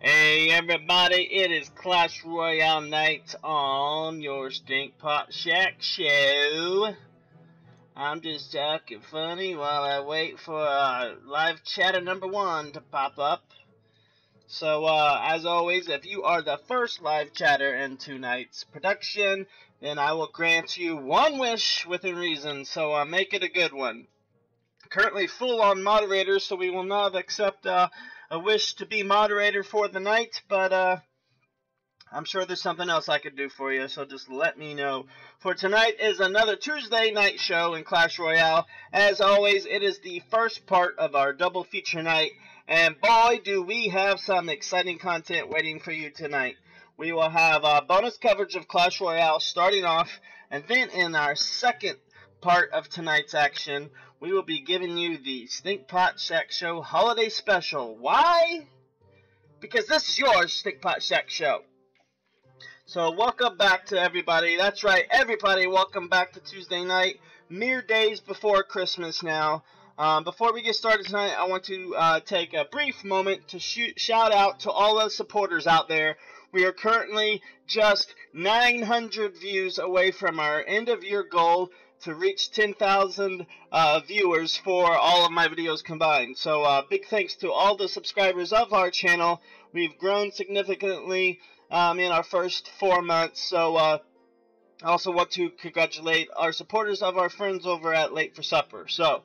Hey everybody, it is Clash Royale night on your Stinkpot Shack show. I'm just talking funny while I wait for live chatter number 1 to pop up. So as always, if you are the first live chatter in tonight's production, then I will grant you one wish within reason, so make it a good one. Currently full on moderators, so we will not accept a wish to be moderator for the night, but I'm sure there's something else I could do for you, so just let me know. For tonight is another Tuesday night show in Clash Royale. As always, it is the first part of our double feature night, and boy do we have some exciting content waiting for you tonight. We will have bonus coverage of Clash Royale starting off, and then in our second part of tonight's action, we will be giving you the Stinkpot Shack Show Holiday Special. Why? Because this is your Stinkpot Shack Show. So welcome back to everybody. That's right, everybody, welcome back to Tuesday night. Mere days before Christmas now. Before we get started tonight, I want to take a brief moment to shout out to all the supporters out there. We are currently just 900 views away from our end of year goal to reach 10,000 viewers for all of my videos combined. So big thanks to all the subscribers of our channel. We've grown significantly in our first 4 months. So I also want to congratulate our supporters of our friends over at Late for Supper. So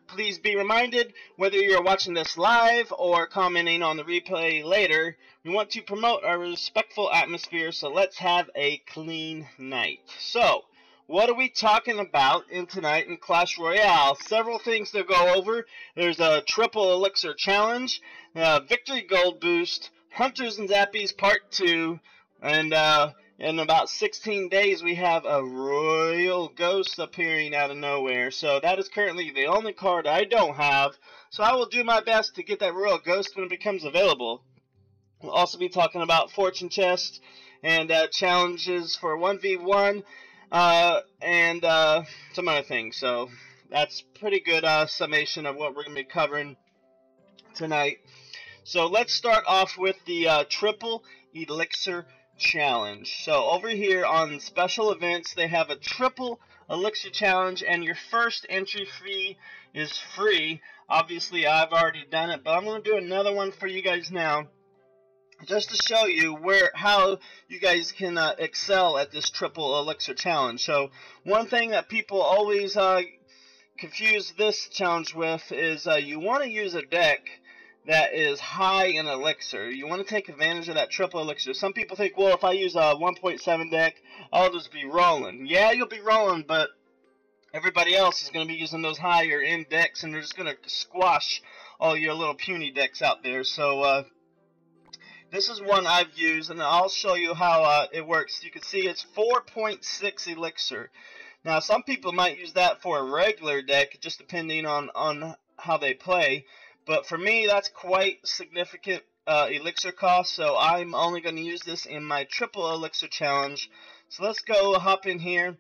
please be reminded, whether you're watching this live or commenting on the replay later, we want to promote a respectful atmosphere, so let's have a clean night. So what are we talking about tonight in Clash Royale? Several things to go over. There's a triple elixir challenge, victory gold boost, Hunters and Zappies part 2, and in about 16 days we have a royal ghost appearing out of nowhere. So that is currently the only card I don't have. So I will do my best to get that royal ghost when it becomes available. We'll also be talking about fortune chests and challenges for 1v1. And some other things. So that's pretty good summation of what we're going to be covering tonight. So let's start off with the triple elixir challenge. So over here on special events, they have a triple elixir challenge, and your first entry fee is free. Obviously I've already done it, but I'm going to do another one for you guys now, just to show you how you guys can excel at this triple elixir challenge. So one thing that people always confuse this challenge with is you want to use a deck that is high in elixir. You want to take advantage of that triple elixir. Some people think, well, if I use a 1.7 deck, I'll just be rolling. Yeah, you'll be rolling, but everybody else is going to be using those higher end decks, and they're just going to squash all your little puny decks out there. So this is one I've used, and I'll show you how it works. You can see it's 4.6 elixir. Now, some people might use that for a regular deck, just depending on how they play. But for me, that's quite significant elixir cost, so I'm only going to use this in my triple elixir challenge. So let's go hop in here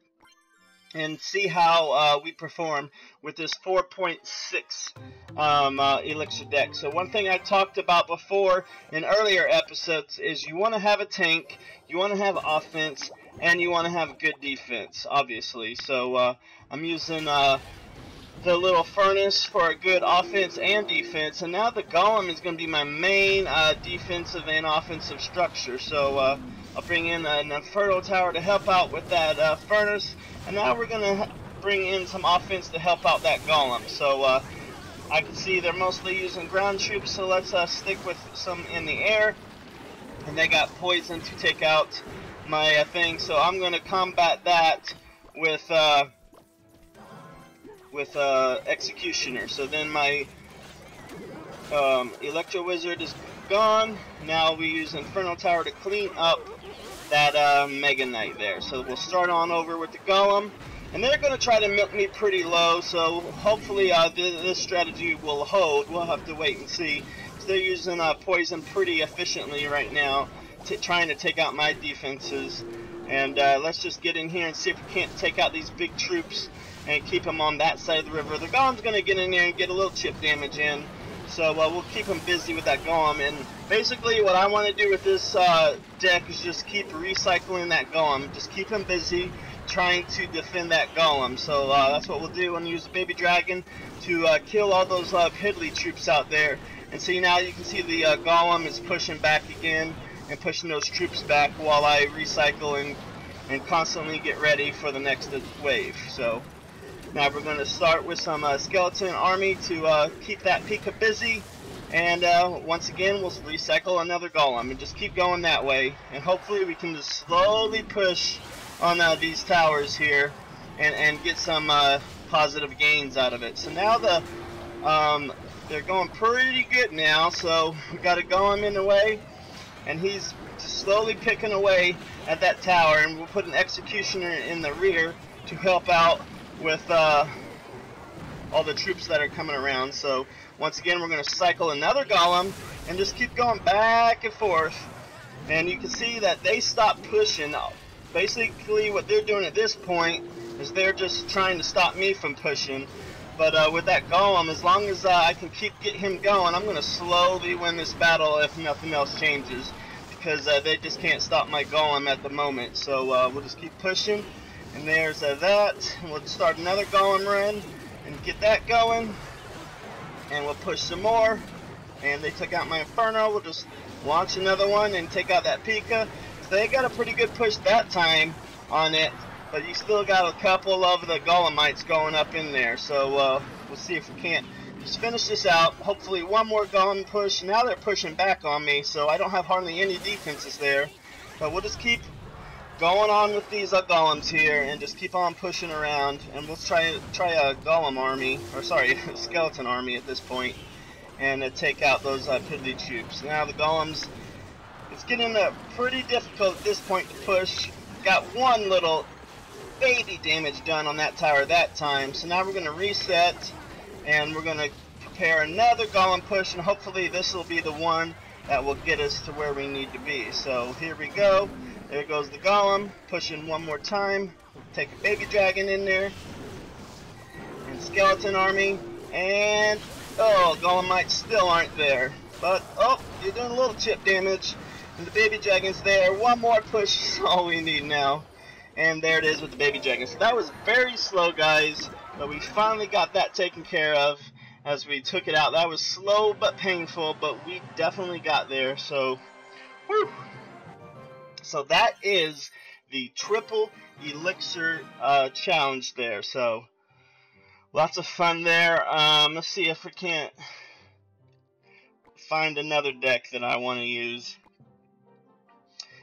and see how we perform with this 4.6 elixir deck. So one thing I talked about before in earlier episodes is you want to have a tank, you want to have offense, and you want to have good defense, obviously. So I'm using the little furnace for a good offense and defense, and now the golem is going to be my main defensive and offensive structure. So I'll bring in an inferno tower to help out with that furnace, and now we're going to bring in some offense to help out that golem. So I can see they're mostly using ground troops, so let's stick with some in the air, and they got poison to take out my thing, so I'm going to combat that with Executioner. So then my Electro Wizard is gone. Now we use Inferno Tower to clean up that Mega Knight there. So we'll start on over with the Golem, and they're going to try to milk me pretty low, so hopefully this strategy will hold. We'll have to wait and see. So they're using poison pretty efficiently right now, trying to take out my defenses. And let's just get in here and see if we can't take out these big troops and keep them on that side of the river. The golem's going to get in there and get a little chip damage in. So we'll keep him busy with that golem. And basically what I want to do with this deck is just keep recycling that golem. Just keep him busy trying to defend that golem. So that's what we'll do. We'll use the baby dragon to kill all those piddly troops out there. And see, now you can see the golem is pushing back again and pushing those troops back while I recycle and constantly get ready for the next wave. So now we're going to start with some skeleton army to keep that Pika busy, and once again we'll recycle another golem and just keep going that way, and hopefully we can just slowly push on these towers here and get some positive gains out of it. So now they're going pretty good now, so we got a golem in the way, and he's just slowly picking away at that tower, and we'll put an executioner in the rear to help out with all the troops that are coming around. So once again we're going to cycle another golem and just keep going back and forth, and you can see that they stop pushing. Basically what they're doing at this point is they're just trying to stop me from pushing, but with that golem, as long as I can get him going, I'm going to slowly win this battle if nothing else changes, because they just can't stop my golem at the moment. So we'll just keep pushing. And there's that, and we'll start another golem run and get that going, and we'll push some more. And they took out my Inferno. We'll just launch another one and take out that Pika. So they got a pretty good push that time on it, but you still got a couple of the golemites going up in there. So we'll see if we can't just finish this out. Hopefully one more golem push. Now they're pushing back on me, so I don't have hardly any defenses there, but we'll just keep going on with these golems here and just keep on pushing around, and we'll try a golem army, or sorry, skeleton army at this point, and take out those piddly troops. Now the golems, it's getting pretty difficult at this point to push. Got one little baby damage done on that tower that time, so now we're going to reset and we're going to prepare another golem push, and hopefully this will be the one that will get us to where we need to be. So here we go. There goes the golem, pushing one more time. Take a baby dragon in there, and skeleton army, and oh, golemites still aren't there. But oh, you're doing a little chip damage, and the baby dragon's there. One more push is all we need now, and there it is with the baby dragon. So that was very slow, guys, but we finally got that taken care of as we took it out. That was slow but painful, but we definitely got there. So, whew. So that is the triple elixir challenge there. So lots of fun there. Let's see if we can't find another deck that I want to use.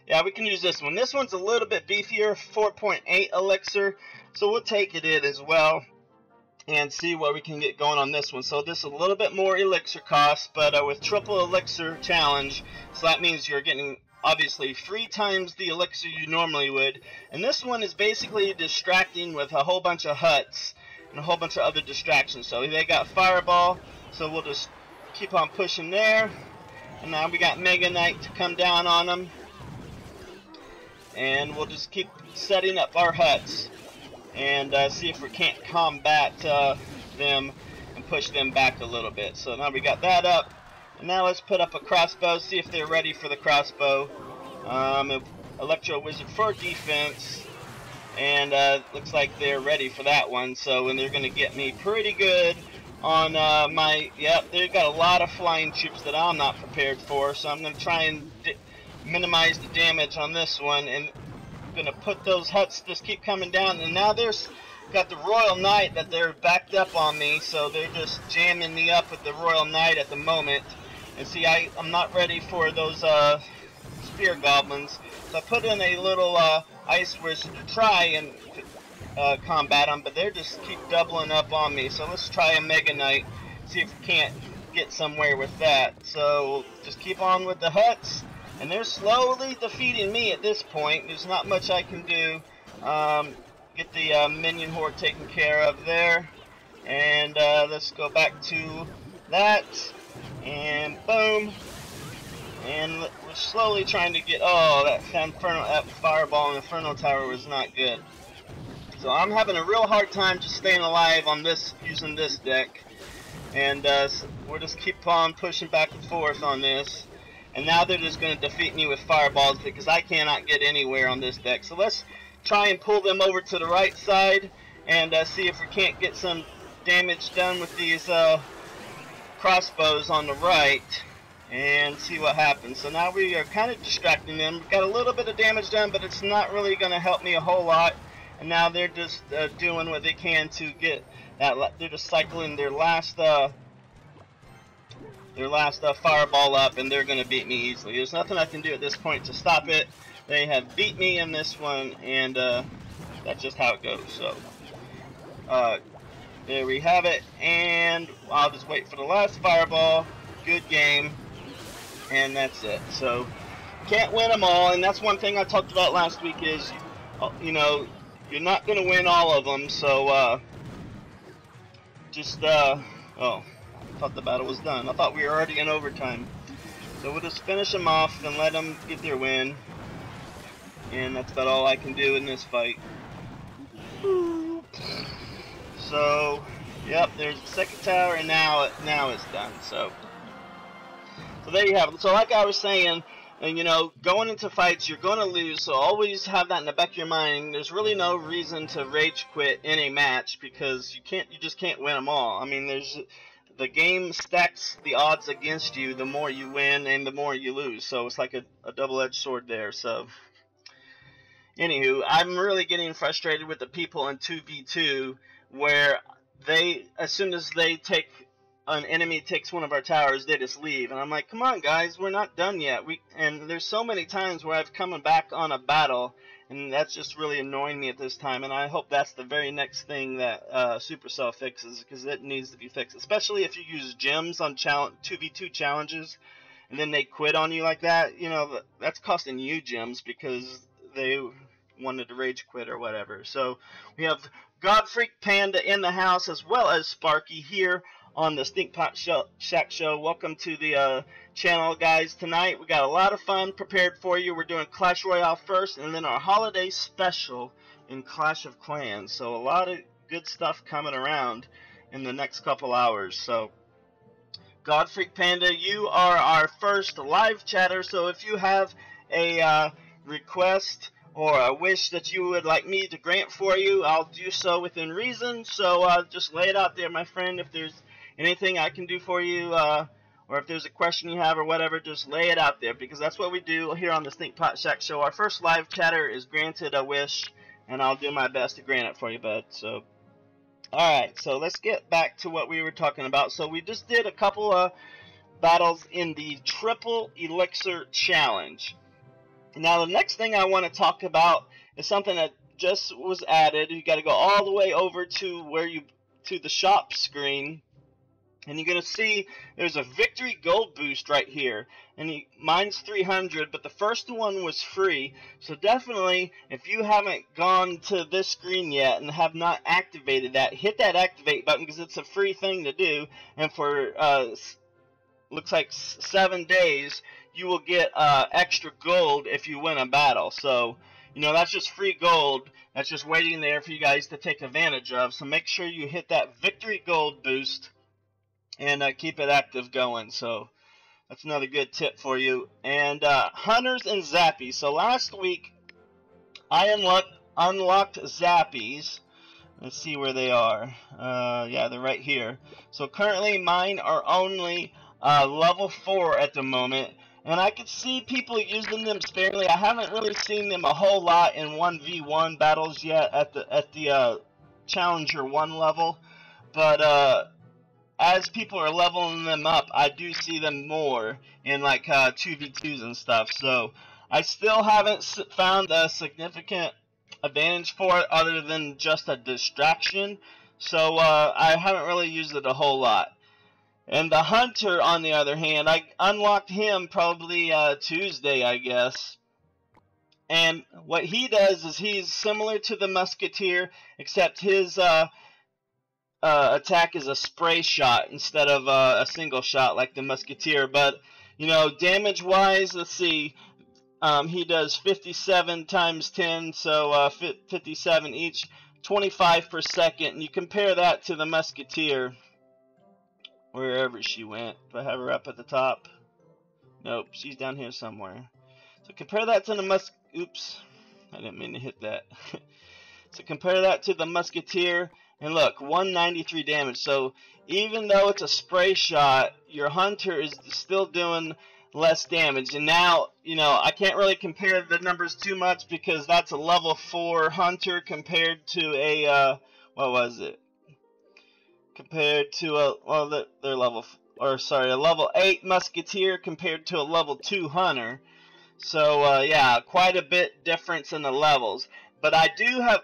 Yeah, we can use this one. This one's a little bit beefier, 4.8 elixir. So we'll take it in as well and see what we can get going on this one. So this is a little bit more elixir cost, but with triple elixir challenge, so that means you're getting obviously 3 times the elixir you normally would, and this one is basically distracting with a whole bunch of huts and a whole bunch of other distractions. So they got fireball, so we'll just keep on pushing there, and now we got Mega Knight to come down on them, and we'll just keep setting up our huts and see if we can't combat them and push them back a little bit. So now we got that up. Now let's put up a crossbow, see if they're ready for the crossbow. Electro Wizard for defense, and looks like they're ready for that one. So, and they're going to get me pretty good on my, yep, they've got a lot of flying troops that I'm not prepared for. So I'm going to try and minimize the damage on this one, and I'm going to put those huts, just keep coming down. And now there's got the Royal Knight that they're backed up on me, so they're just jamming me up with the Royal Knight at the moment. And see, I'm not ready for those spear goblins, so I put in a little ice wizard to try and combat them, but they're just keep doubling up on me. So let's try a Mega Knight, see if we can't get somewhere with that. So just keep on with the huts, and they're slowly defeating me at this point. There's not much I can do. Get the minion horde taken care of there, and let's go back to that. And boom, and we're slowly trying to get, oh, that fireball and Inferno Tower was not good. So I'm having a real hard time just staying alive on this, using this deck. And we'll just keep on pushing back and forth on this. And now they're just going to defeat me with fireballs because I cannot get anywhere on this deck. So let's try and pull them over to the right side and see if we can't get some damage done with these crossbows on the right and see what happens. So now we are kind of distracting them. We've got a little bit of damage done, but it's not really going to help me a whole lot. And now they're just doing what they can to get that. They're just cycling their last fireball up, and they're going to beat me easily. There's nothing I can do at this point to stop it. They have beat me in this one, and that's just how it goes. So there we have it, and I'll just wait for the last fireball. Good game, and that's it. So can't win them all, and that's one thing I talked about last week is, you know, you're not going to win all of them. So oh, I thought the battle was done. I thought we were already in overtime. So we'll just finish them off and let them get their win. And that's about all I can do in this fight. So, yep, there's the second tower, and now it's done. So there you have it. So like I was saying, and you know, going into fights, you're going to lose. So always have that in the back of your mind. There's really no reason to rage quit in a match because you just can't win them all. I mean, the game stacks the odds against you. The more you win and the more you lose. So it's like a double-edged sword there. So anywho, I'm really getting frustrated with the people in 2v2 where as soon as an enemy takes one of our towers, they just leave. And I'm like, come on guys, we're not done yet. And there's so many times where I've come back on a battle, and that's just really annoying me at this time. And I hope that's the very next thing that Supercell fixes, because it needs to be fixed. Especially if you use gems on 2v2 challenges, and then they quit on you like that. You know, that's costing you gems because they wanted to rage quit or whatever. So we have Godfreak Panda in the house, as well as Sparky here on the Stinkpot Shack Show. Welcome to the channel, guys. Tonight we got a lot of fun prepared for you. We're doing Clash Royale first, and then our holiday special in Clash of Clans. So a lot of good stuff coming around in the next couple hours. So Godfreak Panda, you are our first live chatter. So if you have a request or a wish that you would like me to grant for you, I'll do so within reason. So just lay it out there, my friend. If there's anything I can do for you, or if there's a question you have or whatever, just lay it out there, because that's what we do here on the Stinkpot Shack Show. Our first live chatter is granted a wish, and I'll do my best to grant it for you, bud. So, alright, so let's get back to what we were talking about. So we just did a couple of battles in the Triple Elixir Challenge. Now the next thing I want to talk about is something that just was added. You got to go all the way over to the shop screen, and you're going to see there's a victory gold boost right here, and mine's 300, but the first one was free. So definitely, if you haven't gone to this screen yet and have not activated that, hit that activate button, because it's a free thing to do. And for looks like 7 days, you will get extra gold if you win a battle. So, you know, that's just free gold that's just waiting there for you guys to take advantage of. So make sure you hit that victory gold boost and keep it active going. So that's another good tip for you. And hunters and zappies. So last week I unlocked zappies. Let's see where they are. Yeah, they're right here. So currently mine are only level 4 at the moment, and I could see people using them sparingly. I haven't really seen them a whole lot in 1v1 battles yet at the Challenger 1 level, but as people are leveling them up, I do see them more in like 2v2s and stuff. So I still haven't found a significant advantage for it other than just a distraction. So I haven't really used it a whole lot. And the hunter, on the other hand, I unlocked him probably Tuesday, I guess. And what he does is he's similar to the musketeer, except his attack is a spray shot instead of a single shot like the musketeer. But, you know, damage-wise, let's see, he does 57 times 10, so 57 each, 25 per second. And you compare that to the musketeer, wherever she went. Do I have her up at the top? Nope, she's down here somewhere. So compare that to the oops, I didn't mean to hit that. So compare that to the Musketeer, and look, 193 damage. So even though it's a spray shot, your Hunter is still doing less damage. And now, you know, I can't really compare the numbers too much because that's a level 4 Hunter compared to a, what was it? Compared to a, well, they're level, or sorry, a level 8 Musketeer compared to a level 2 Hunter. So yeah, quite a bit difference in the levels. But I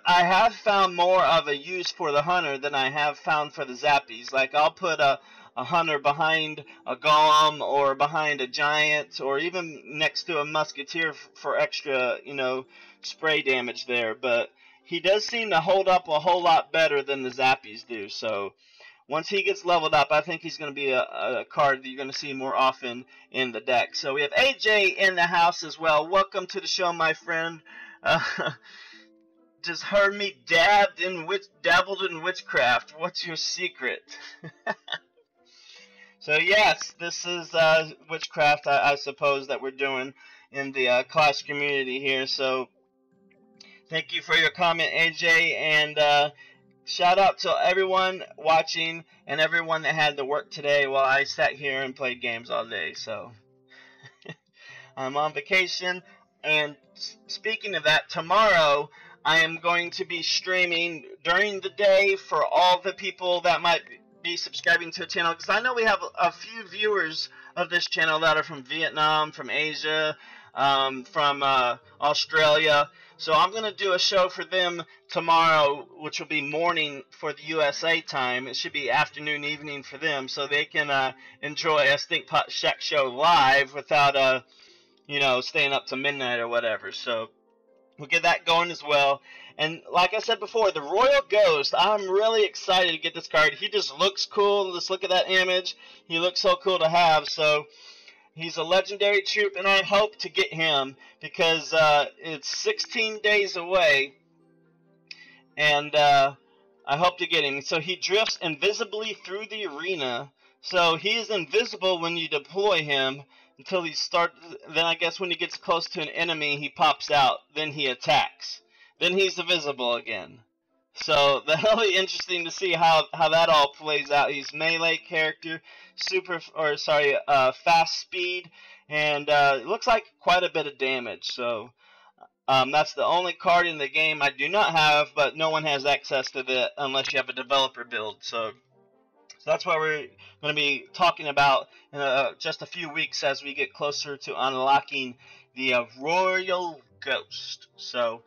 have found more of a use for the Hunter than I have found for the Zappies. Like I'll put a Hunter behind a Golem or behind a Giant or even next to a Musketeer for extra, you know, spray damage there. But he does seem to hold up a whole lot better than the Zappies do. So once he gets leveled up, I think he's going to be a card that you're going to see more often in the deck. So we have AJ in the house as well. Welcome to the show, my friend. Just heard me dabbled in witchcraft. What's your secret? So yes, this is witchcraft, I suppose, that we're doing in the Clash community here. So thank you for your comment, AJ, and shout out to everyone watching and everyone that had to work today while I sat here and played games all day. So I'm on vacation, and speaking of that, tomorrow I am going to be streaming during the day for all the people that might be subscribing to the channel, because I know we have a few viewers of this channel that are from Vietnam, from Asia, from Australia. So I'm going to do a show for them tomorrow, which will be morning for the USA time. It should be afternoon, evening for them, so they can enjoy a Stinkpot Shack show live without, you know, staying up to midnight or whatever. So we'll get that going as well. And like I said before, the Royal Ghost, I'm really excited to get this card. He just looks cool. Just look at that image. He looks so cool to have. So he's a legendary troop, and I hope to get him because it's 16 days away, and I hope to get him. So he drifts invisibly through the arena. So he is invisible when you deploy him until he starts. Then I guess when he gets close to an enemy, he pops out. Then he attacks. Then he's invisible again. So that'll be interesting to see how that all plays out. He's melee character, fast speed, and it looks like quite a bit of damage. So that's the only card in the game I do not have, but no one has access to that unless you have a developer build. So that's what we're going to be talking about in just a few weeks as we get closer to unlocking the Royal Ghost. So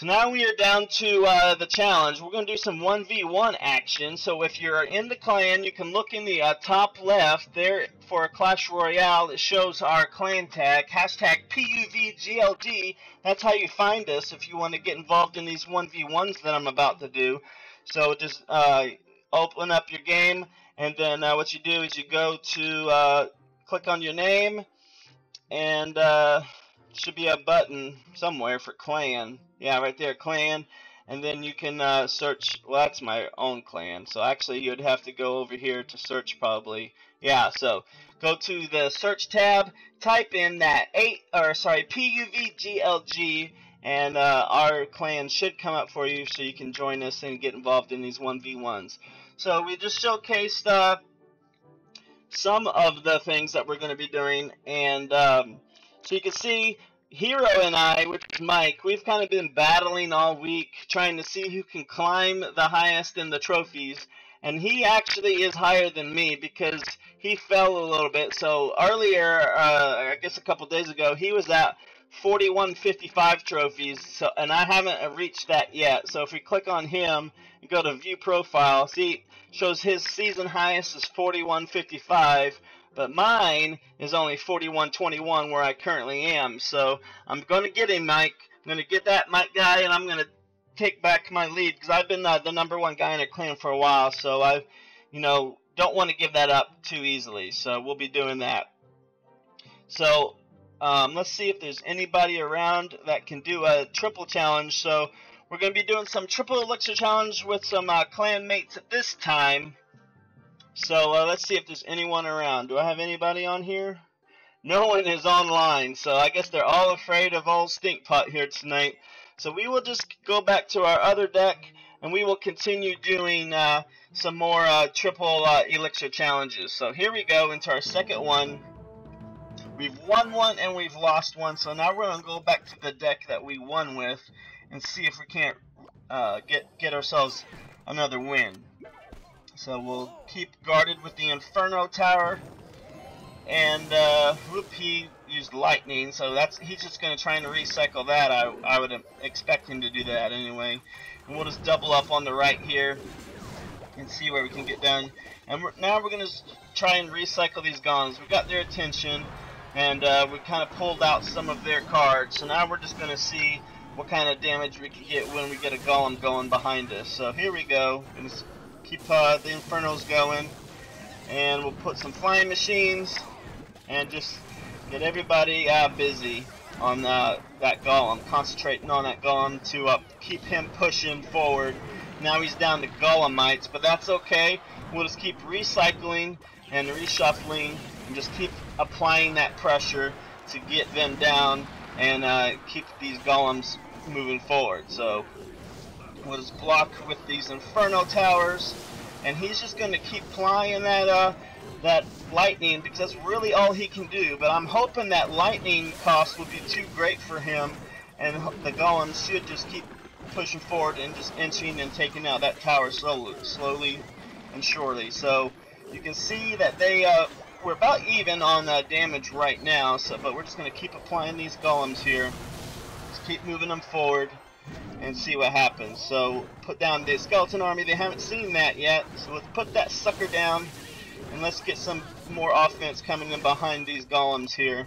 now we are down to the challenge. We're going to do some 1v1 action. So if you're in the clan, you can look in the top left there for Clash Royale. It shows our clan tag, hashtag PUVGLD. That's how you find us if you want to get involved in these 1v1s that I'm about to do. So just open up your game, and then what you do is you go to click on your name, and should be a button somewhere for clan. Yeah, right there, clan. And then you can search. Well, that's my own clan. So actually, you'd have to go over here to search probably. Yeah, so go to the search tab, type in that PUVGLG, and our clan should come up for you so you can join us and get involved in these 1v1s. So we just showcased some of the things that we're going to be doing, and so you can see Hero and I, which is Mike, we've kind of been battling all week trying to see who can climb the highest in the trophies, and he actually is higher than me because he fell a little bit. So earlier, I guess a couple days ago, he was at 4155 trophies, so, and I haven't reached that yet. So if we click on him and go to view profile, see, shows his season highest is 4155, but mine is only 4121 where I currently am. So I'm going to get him, Mike. I'm going to get that Mike guy, and I'm going to take back my lead because I've been the #1 guy in the clan for a while. So I, don't want to give that up too easily. So we'll be doing that. So let's see if there's anybody around that can do a triple challenge. So we're going to be doing some triple elixir challenge with some clan mates at this time. So let's see if there's anyone around. Do I have anybody on here? No one is online, so I guess they're all afraid of old Stinkpot here tonight. So we will just go back to our other deck, and we will continue doing some more triple Elixir challenges. So here we go into our second one. We've won one and we've lost one, so now we're going to go back to the deck that we won with and see if we can't get ourselves another win. So we'll keep guarded with the Inferno Tower. And whoop, he used lightning, so he's just going to try and recycle that. I would expect him to do that anyway. And we'll just double up on the right here and see where we can get done. And now we're going to try and recycle these golems. We got their attention, and we kind of pulled out some of their cards. So now we're just going to see what kind of damage we can get when we get a golem going behind us. So here we go. Gonna keep the Infernos going, and we'll put some flying machines and just get everybody busy on that golem, concentrating on that golem to keep him pushing forward. Now he's down to golemites, but that's okay. We'll just keep recycling and reshuffling and just keep applying that pressure to get them down and keep these golems moving forward. So we'll just block with these Inferno Towers, and he's just going to keep flying that lightning, because that's really all he can do. But I'm hoping that lightning cost will be too great for him, and the golems should just keep pushing forward and just inching and taking out that tower slowly and surely. So you can see that we're about even on damage right now. But we're just going to keep applying these golems here. Just keep moving them forward and see what happens. So put down the skeleton army. They haven't seen that yet, so let's put that sucker down. And let's get some more offense coming in behind these golems here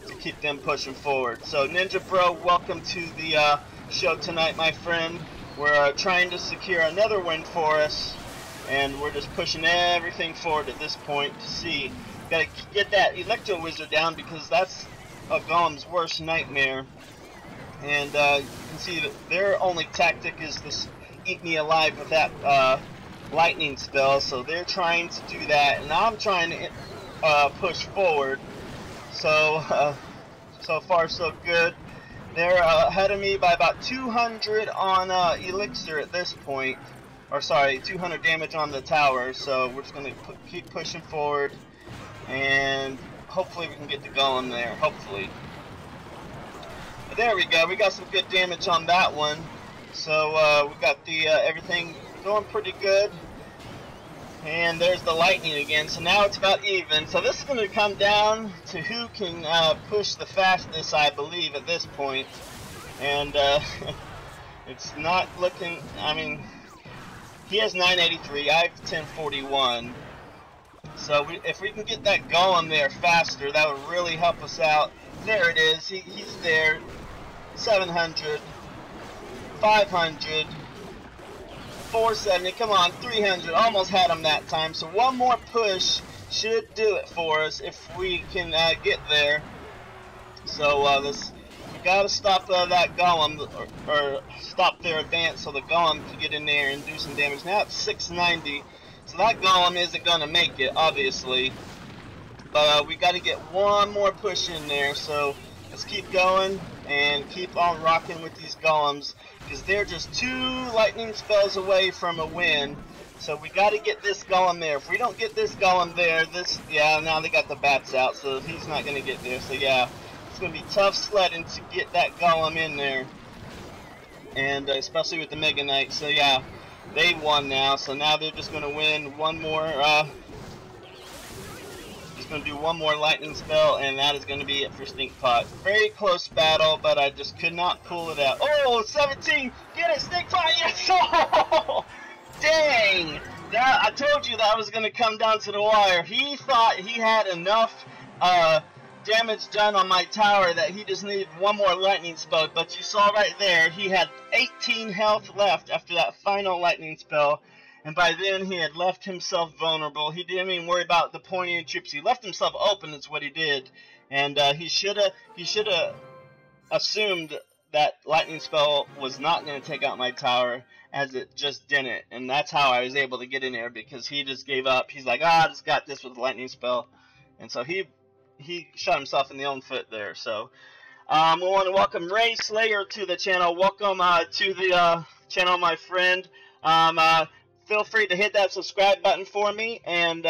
to keep them pushing forward. So Ninja Bro, welcome to the show tonight, my friend. We're trying to secure another win for us, and we're just pushing everything forward at this point to see. Gotta get that Electro Wizard down, because that's a golem's worst nightmare. And you can see that their only tactic is to eat me alive with that lightning spell, so they're trying to do that, and I'm trying to push forward. So so far so good. They're ahead of me by about 200 on Elixir at this point, or sorry, 200 damage on the tower. So we're just going to keep pushing forward, and hopefully we can get the golem there. Hopefully. But there we go. We got some good damage on that one. So we got the everything going pretty good. And there's the lightning again, so now it's about even. So this is going to come down to who can push the fastest, I believe, at this point. And it's not looking, I mean, he has 983, I have 1041. So if we can get that golem there faster, that would really help us out. There it is, he's there. 700, 500, 470, come on, 300, almost had him that time. So one more push should do it for us if we can get there. So we gotta stop that golem, or stop their advance so the golem can get in there and do some damage. Now it's 690, so that golem isn't gonna make it, obviously. But we gotta get one more push in there, so let's keep going and keep on rocking with these golems, because they're just 2 lightning spells away from a win. So we got to get this golem there. If we don't get this golem there, now they got the bats out, so he's not going to get there. So yeah, it's going to be tough sledding to get that golem in there, and especially with the Mega Knight. So yeah, they won now. So now they're just going to win one more. Going to do one more lightning spell, and that is going to be it for Stinkpot. Very close battle, but I just could not pull it out. Oh, 17! Get it, Stinkpot! Yes! Oh, dang! I told you that was going to come down to the wire. He thought he had enough damage done on my tower that he just needed one more lightning spell, but you saw right there, he had 18 health left after that final lightning spell. And by then, he had left himself vulnerable. He didn't even worry about the pointy troops. He left himself open, is what he did. And he should have assumed that lightning spell was not going to take out my tower, as it just didn't, and that's how I was able to get in there, because he just gave up. He's like, I just got this with lightning spell, and so he shot himself in the own foot there. So we want to welcome Ray Slayer to the channel. Welcome to the channel, my friend. Feel free to hit that subscribe button for me, and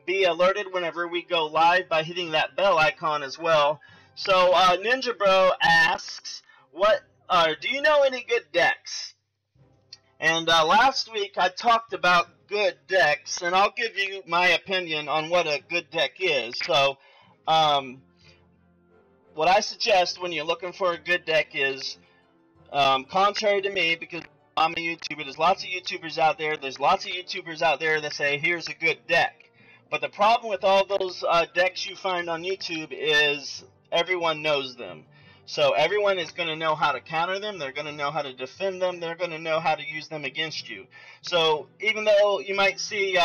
be alerted whenever we go live by hitting that bell icon as well. So Ninja Bro asks, do you know any good decks? And last week I talked about good decks, and I'll give you my opinion on what a good deck is. So what I suggest when you're looking for a good deck is, contrary to me, because I'm a YouTuber, there's lots of YouTubers out there. There's lots of YouTubers out there that say, here's a good deck. But the problem with all those decks you find on YouTube is everyone knows them. So everyone is going to know how to counter them. They're going to know how to defend them. They're going to know how to use them against you. So even though you might see,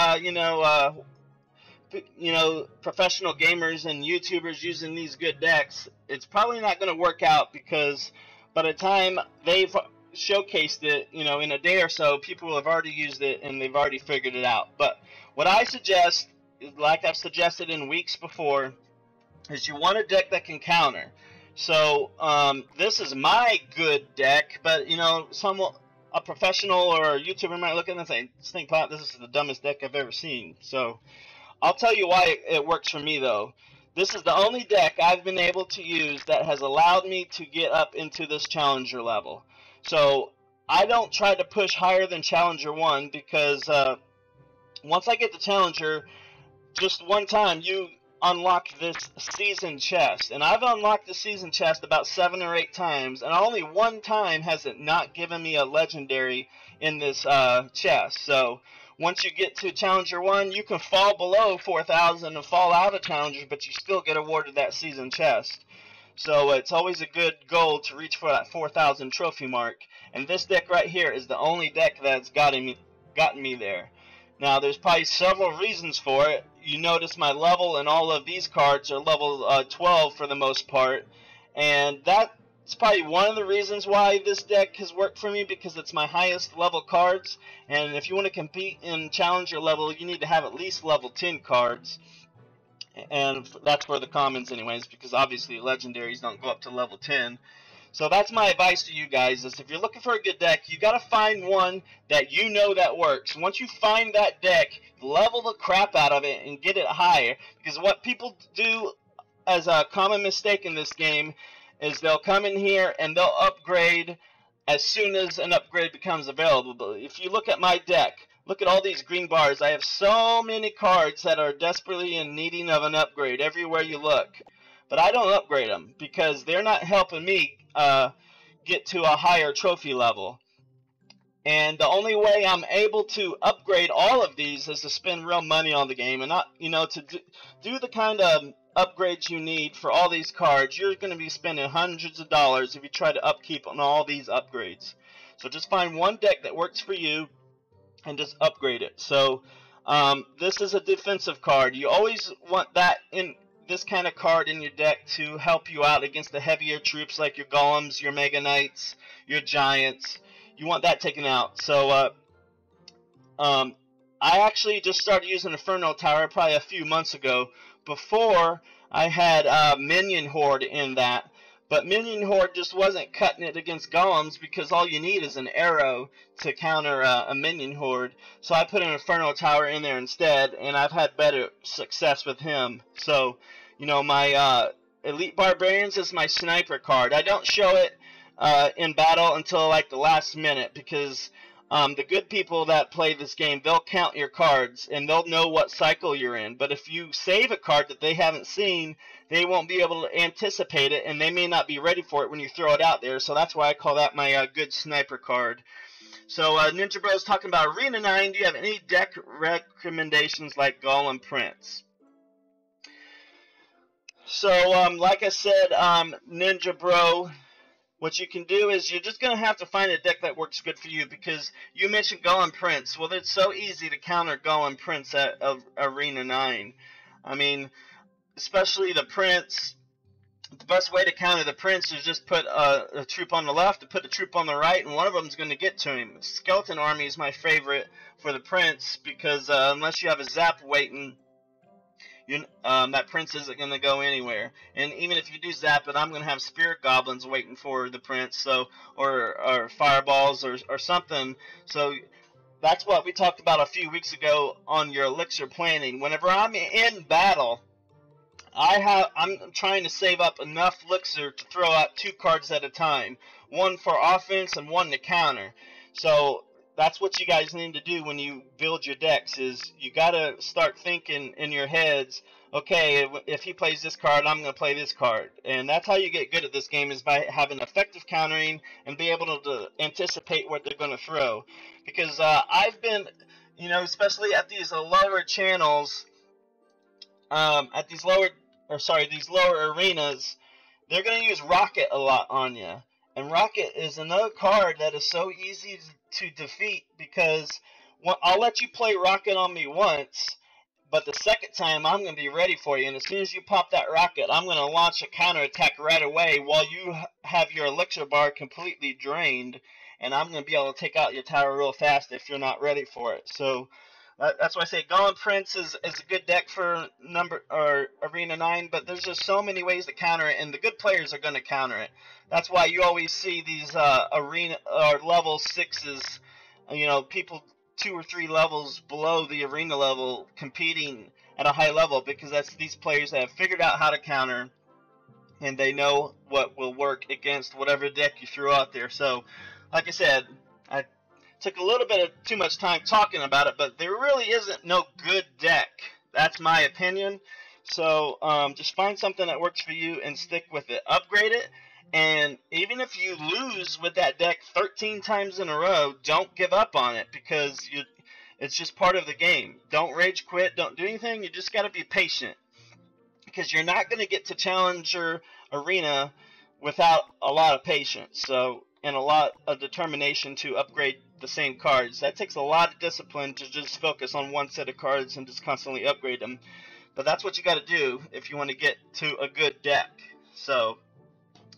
professional gamers and YouTubers using these good decks, it's probably not going to work out, because by the time they've showcased it, in a day or so, people will have already used it and they've already figured it out. But what I suggest, like I've suggested in weeks before, is you want a deck that can counter. So this is my good deck, but a professional or a YouTuber might look at it and say, Stinkpot, this is the dumbest deck I've ever seen. So I'll tell you why it works for me, though. This is the only deck I've been able to use that has allowed me to get up into this Challenger level. So I don't try to push higher than Challenger 1, because once I get to Challenger, just one time you unlock this season chest, and I've unlocked the season chest about 7 or 8 times, and only one time has it not given me a legendary in this chest. So once you get to Challenger 1, you can fall below 4,000 and fall out of Challenger, but you still get awarded that season chest. So it's always a good goal to reach for that 4,000 trophy mark, and this deck right here is the only deck that's gotten me there. Now, there's probably several reasons for it. You notice my level and all of these cards are level 12 for the most part, and that's probably one of the reasons why this deck has worked for me, because it's my highest level cards, and if you want to compete in Challenger level, you need to have at least level 10 cards, and that's for the commons anyways, because obviously legendaries don't go up to level 10. So that's my advice to you guys, is if you're looking for a good deck, you got to find one that you know that works. Once you find that deck, level the crap out of it and get it higher, because what people do as a common mistake in this game is they'll come in here and they'll upgrade as soon as an upgrade becomes available. But if you look at my deck, look at all these green bars. I have so many cards that are desperately in needing of an upgrade everywhere you look. But I don't upgrade them, because they're not helping me get to a higher trophy level. And the only way I'm able to upgrade all of these is to spend real money on the game, and not, to do the kind of upgrades you need for all these cards. You're going to be spending hundreds of dollars if you try to upkeep on all these upgrades. So just find one deck that works for you and just upgrade it. So this is a defensive card. You always want that in this kind of card in your deck to help you out against the heavier troops like your golems, your mega knights, your giants. You want that taken out. So I actually just started using Inferno Tower probably a few months ago. Before, I had Minion Horde in that, but Minion Horde just wasn't cutting it against golems, because all you need is an arrow to counter a Minion Horde. So I put an Inferno Tower in there instead, and I've had better success with him. So, my Elite Barbarians is my sniper card. I don't show it in battle until like the last minute, because the good people that play this game, they'll count your cards and they'll know what cycle you're in. But if you save a card that they haven't seen, they won't be able to anticipate it, and they may not be ready for it when you throw it out there. So that's why I call that my good sniper card. So Ninja Bro's talking about Arena 9. Do you have any deck recommendations like Golem Prince? So like I said, Ninja Bro, what you can do is you're just going to have to find a deck that works good for you, because you mentioned Golem Prince. Well, it's so easy to counter Golem Prince at Arena 9. I mean, especially the Prince, the best way to counter the prince is just put a troop on the left and put a troop on the right, and one of them is going to get to him. Skeleton army is my favorite for the prince because unless you have a zap waiting, that prince isn't going to go anywhere. And even if you do zap it, I'm going to have spirit goblins waiting for the prince, so or fireballs or something. So that's what we talked about a few weeks ago on your elixir planning. Whenever I'm in battle, I'm trying to save up enough elixir to throw out 2 cards at a time, one for offense and one to counter. So that's what you guys need to do when you build your decks. Is you got to start thinking in your heads, okay, if he plays this card, I'm going to play this card. And that's how you get good at this game, is by having effective countering and be able to anticipate what they're going to throw. Because I've been, especially at these lower channels, at these lower arenas, they're going to use Rocket a lot on you. And Rocket is another card that is so easy to defeat, because I'll let you play Rocket on me once, but the second time I'm going to be ready for you. And as soon as you pop that Rocket, I'm going to launch a counterattack right away while you have your elixir bar completely drained. And I'm going to be able to take out your tower real fast if you're not ready for it. So that's why I say Golem Prince is a good deck for Arena 9, but there's just so many ways to counter it, and the good players are going to counter it. That's why you always see these arena or level 6s, people 2 or 3 levels below the arena level competing at a high level, because that's these players that have figured out how to counter, and they know what will work against whatever deck you throw out there. So, like I said, I took a little bit of too much time talking about it, but there really isn't no good deck. That's my opinion. So just find something that works for you and stick with it. Upgrade it, and even if you lose with that deck 13 times in a row, don't give up on it, because it's just part of the game. Don't rage quit. Don't do anything. You just got to be patient, because you're not going to get to Challenger Arena without a lot of patience. So, and a lot of determination to upgrade the same cards. That takes a lot of discipline to just focus on one set of cards and just constantly upgrade them. But that's what you got to do if you want to get to a good deck. So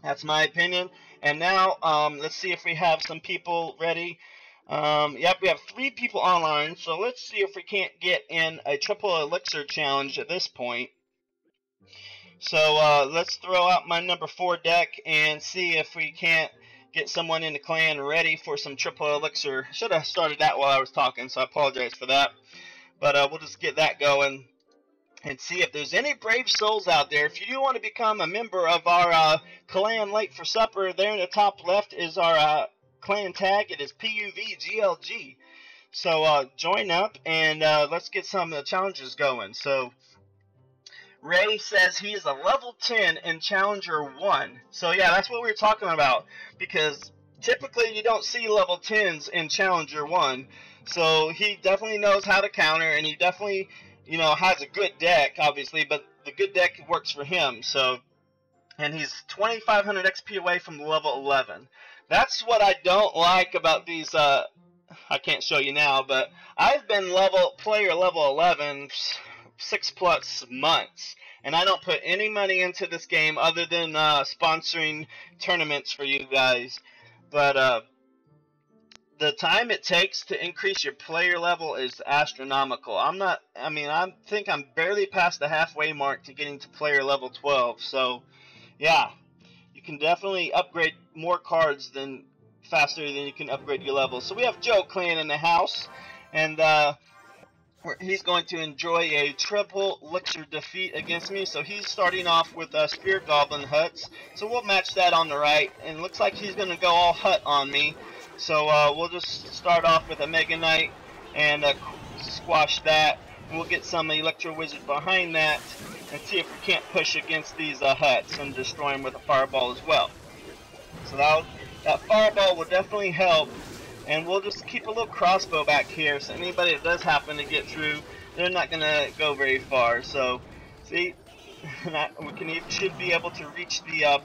that's my opinion. And now let's see if we have some people ready. Yep, we have 3 people online. So let's see if we can't get in a triple elixir challenge at this point. So let's throw out my number 4 deck and see if we can't get someone in the clan ready for some triple elixir. Should have started that while I was talking, so I apologize for that. But we'll just get that going and see if there's any brave souls out there. If you do want to become a member of our clan Late for Supper, there in the top left is our clan tag. It is PUVGLG. So join up and let's get some challenges going. So Ray says he is a level 10 in Challenger 1. So yeah, that's what we were talking about, because typically you don't see level 10s in Challenger 1. So he definitely knows how to counter, and he definitely, has a good deck, obviously, but the good deck works for him. So, and he's 2,500 XP away from level 11. That's what I don't like about these, I can't show you now, but I've been player level 11 6+ months, and I don't put any money into this game other than sponsoring tournaments for you guys. But the time it takes to increase your player level is astronomical. I think I'm barely past the halfway mark to getting to player level 12. So yeah, you can definitely upgrade more cards faster than you can upgrade your level. So we have Joe Clan in the house, and he's going to enjoy a triple elixir defeat against me. So he's starting off with Spirit Goblin Huts. So we'll match that on the right. And it looks like he's going to go all Hut on me. So we'll just start off with a Mega Knight and squash that. We'll get some Electro Wizard behind that and see if we can't push against these Huts and destroy them with a Fireball as well. So that Fireball will definitely help. And we'll just keep a little crossbow back here, so anybody that does happen to get through, they're not going to go very far. So, see, we should be able to reach the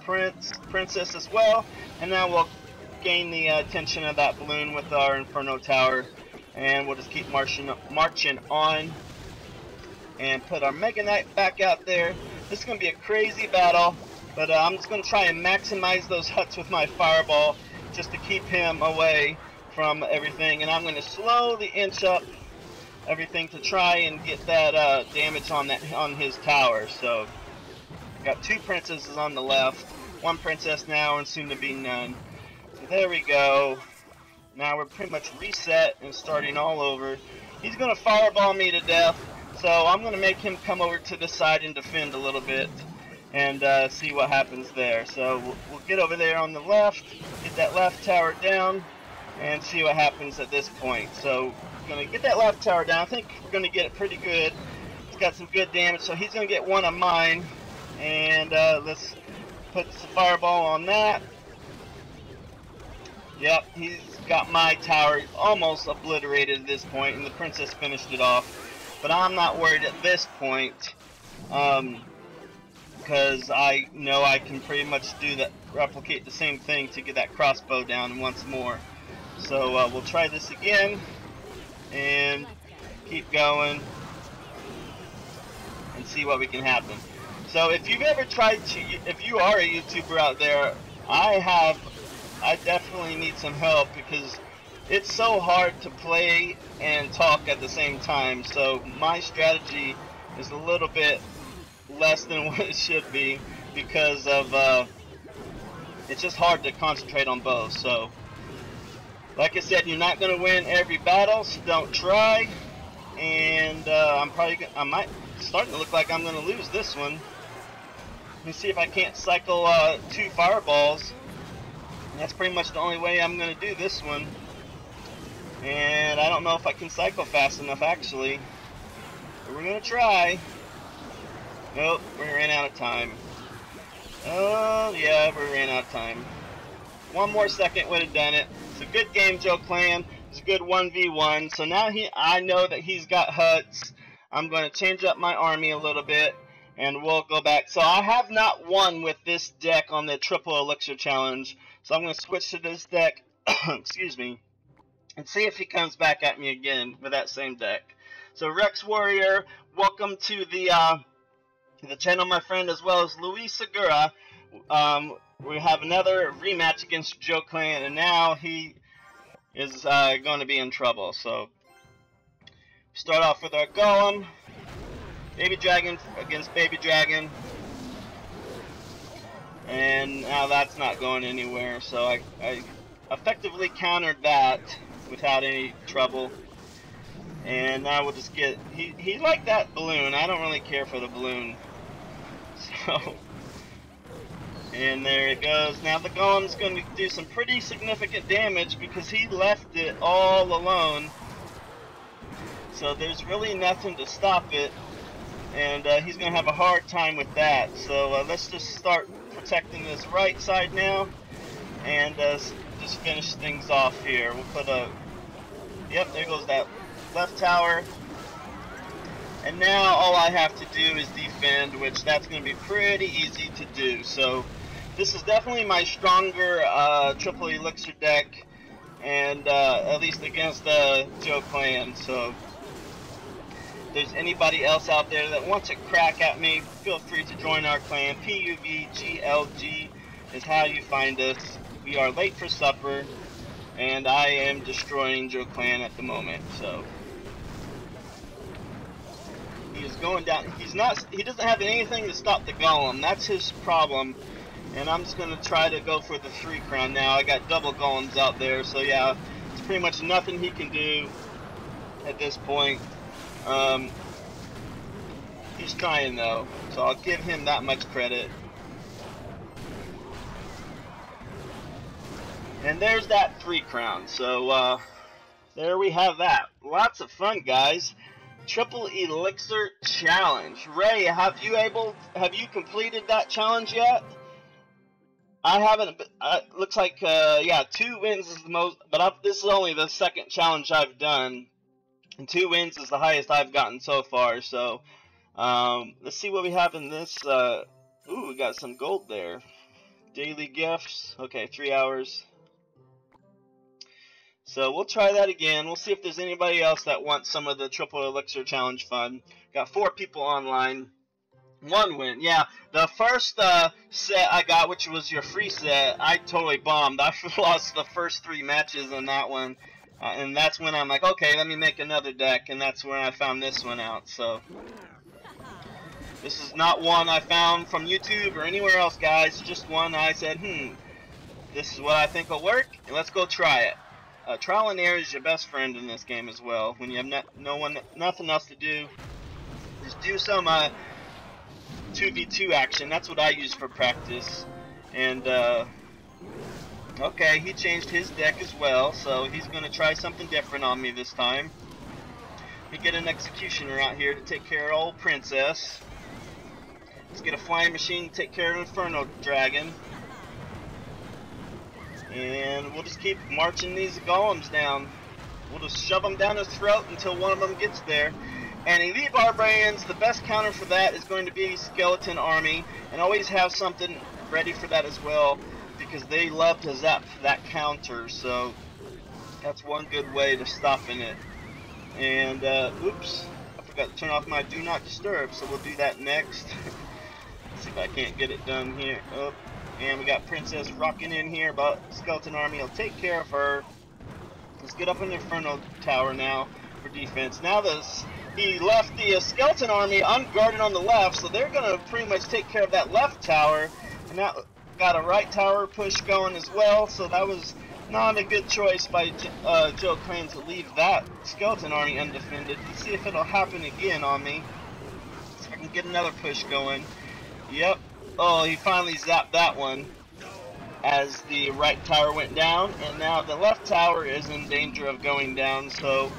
princess as well. And now we'll gain the attention of that balloon with our Inferno Tower. And we'll just keep marching on. And put our Mega Knight back out there. This is going to be a crazy battle. But I'm just going to try and maximize those huts with my fireball just to keep him away from everything. And I'm going to slowly inch up everything to try and get that damage on his tower. So got 2 princesses on the left, 1 princess now, and soon to be none. So there we go. Now we're pretty much reset and starting all over. He's going to fireball me to death, so I'm going to make him come over to the side and defend a little bit and see what happens there. So we'll get over there on the left, get that left tower down, and see what happens at this point. So we're going to get that left tower down. I think we're going to get it pretty good. It's got some good damage, so he's going to get 1 of mine. And let's put the fireball on that. Yep, he's got my tower almost obliterated at this point, and the princess finished it off. But I'm not worried at this point, because I know I can pretty much replicate the same thing to get that crossbow down once more. So we'll try this again, and keep going, and see what we can happen. So if you've ever tried to, if you are a YouTuber out there, I definitely need some help because it's so hard to play and talk at the same time. So my strategy is a little bit less than what it should be because of it's just hard to concentrate on both. So like I said, you're not going to win every battle, so don't try. And I might starting to look like I'm going to lose this one. Let me see if I can't cycle 2 fireballs. That's pretty much the only way I'm going to do this one. And I don't know if I can cycle fast enough, actually. But we're going to try. Nope, we ran out of time. Oh, yeah, we ran out of time. 1 more second would have done it. It's a good game, Joe Clan. It's a good 1v1. So now I know that he's got huts. I'm going to change up my army a little bit. And we'll go back. So I have not won with this deck on the Triple Elixir Challenge. So I'm going to switch to this deck, excuse me, and see if he comes back at me again with that same deck. So Rex Warrior, welcome to the channel, my friend, as well as Luis Segura. We have another rematch against Joe Clan, and now he is going to be in trouble. So start off with our Golem. Baby Dragon against Baby Dragon. And now that's not going anywhere, so I effectively countered that without any trouble. And now we'll just get... He liked that balloon. I don't really care for the balloon. So... And there it goes. Now the Golem's going to do some pretty significant damage because he left it all alone. So there's really nothing to stop it. And he's going to have a hard time with that. So let's just start protecting this right side now. And just finish things off here. We'll put a... Yep, there goes that left tower. And now all I have to do is defend, which that's going to be pretty easy to do. So this is definitely my stronger Triple Elixir deck. And at least against Joe Clan. So... if there's anybody else out there that wants a crack at me, feel free to join our clan. PUBGLG is how you find us. We are late for supper, and I am destroying Joe Clan at the moment. So he is going down. He doesn't have anything to stop the Golem. That's his problem. And I'm just gonna try to go for the 3 crown now. I got double Golems out there, so yeah, it's pretty much nothing he can do at this point. He's trying though, so I'll give him that much credit. And there's that 3 crown. So there we have that. Lots of fun, guys. Triple Elixir Challenge. Ray, have you completed that challenge yet? I haven't. Looks like yeah, 2 wins is the most, but this is only the 2nd challenge I've done. And 2 wins is the highest I've gotten so far. So let's see what we have in this. Ooh, we got some gold there. Daily gifts. Okay, 3 hours. So we'll try that again. We'll see if there's anybody else that wants some of the Triple Elixir Challenge fun. Got 4 people online. One win, yeah. The first set I got, which was your free set, I totally bombed. I lost the first 3 matches in that one. And that's when I'm like, okay, let me make another deck. And that's when I found this one out. So, this is not one I found from YouTube or anywhere else, guys. Just one I said, this is what I think will work. And let's go try it. Trial and error is your best friend in this game as well. When you have nothing else to do, just do some 2v2 action. That's what I use for practice. And okay, he changed his deck as well, so he's going to try something different on me this time. We get an executioner out here to take care of old princess. Let's get a flying machine to take care of Inferno Dragon. And we'll just keep marching these golems down. We'll just shove them down his throat until one of them gets there. And Elite Barbarians, the best counter for that is going to be Skeleton Army. And always have something ready for that as well, because they love to zap that counter. So that's one good way to stopping it. And, oops, I forgot to turn off my Do Not Disturb, so we'll do that next. See if I can't get it done here. Oh. And we got Princess rocking in here, but Skeleton Army will take care of her. Let's get up in the Inferno Tower now for defense. Now he left the Skeleton Army unguarded on the left, so they're going to pretty much take care of that left tower. And that got a right tower push going as well, so that was not a good choice by Joe Clan to leave that Skeleton Army undefended. Let's see if it'll happen again on me. So I can get another push going. Yep. Oh, he finally zapped that one as the right tower went down, and now the left tower is in danger of going down. So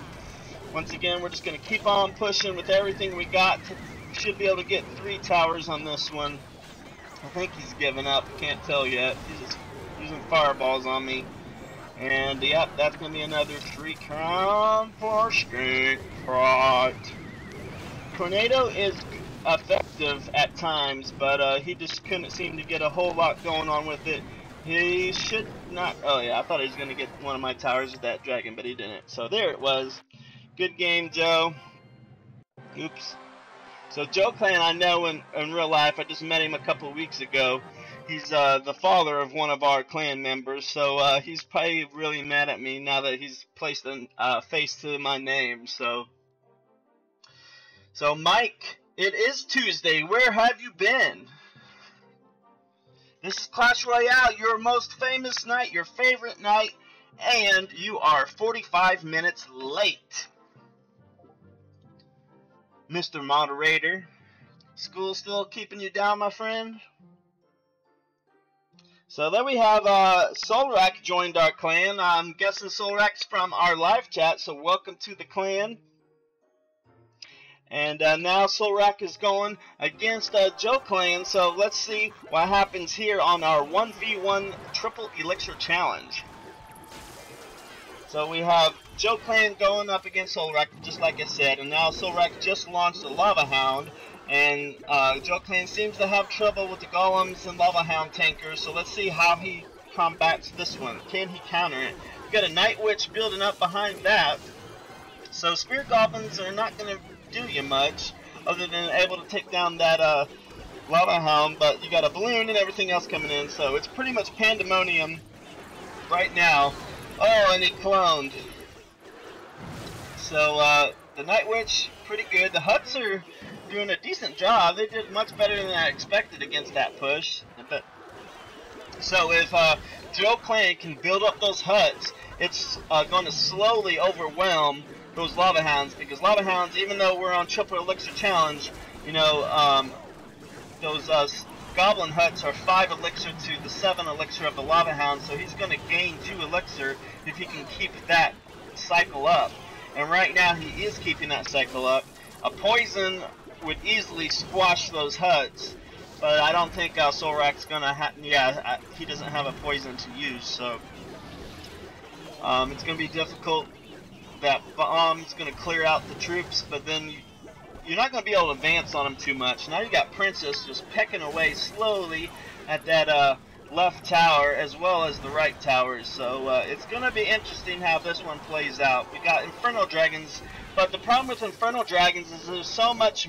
once again, we're just going to keep on pushing with everything we got. We should be able to get 3 towers on this one. I think he's given up, can't tell yet. He's just using fireballs on me. And yep, that's going to be another 3 crown for Stinkpot. Tornado is effective at times, but he just couldn't seem to get a whole lot going on with it. He should not. Oh yeah, I thought he was going to get one of my towers with that dragon, but he didn't. So there it was. Good game, Joe. Oops. So Joe Clan, I know in real life. I just met him a couple weeks ago. He's the father of one of our clan members, so he's probably really mad at me now that he's placed a face to my name. So Mike, it is Tuesday. Where have you been? This is Clash Royale, your most famous night, your favorite night, and you are 45 minutes late. Mr. Moderator, school still keeping you down, my friend? So there we have Solrak joined our clan. I'm guessing Solrak's from our live chat, so welcome to the clan. And now Solrak is going against Joe Clan, so let's see what happens here on our 1v1 Triple Elixir Challenge. So we have Joe Clan going up against Solrak, just like I said, and now Solrak just launched the Lava Hound, and Joe Clan seems to have trouble with the Golems and Lava Hound tankers, so let's see how he combats this one. Can he counter it? We got a Night Witch building up behind that, so Spear Goblins are not going to do you much other than able to take down that Lava Hound, but you got a balloon and everything else coming in, so it's pretty much pandemonium right now. Oh, and he cloned. So the Night Witch, pretty good. The Huts are doing a decent job. They did much better than I expected against that push. But so if Joe Clan can build up those Huts, it's going to slowly overwhelm those Lava Hounds, because Lava Hounds, even though we're on Triple Elixir Challenge, you know, those Goblin Huts are 5 Elixir to the 7 Elixir of the Lava Hound, so he's going to gain 2 Elixir if he can keep that cycle up. And right now he is keeping that cycle up. A poison would easily squash those Huts, but I don't think Solrak's going to have, yeah, he doesn't have a poison to use, so it's going to be difficult. That bomb's going to clear out the troops, but then you're not going to be able to advance on them too much. Now you got Princess just pecking away slowly at that left tower as well as the right towers. So it's going to be interesting how this one plays out. We got Infernal Dragons, but the problem with Infernal Dragons is there's so much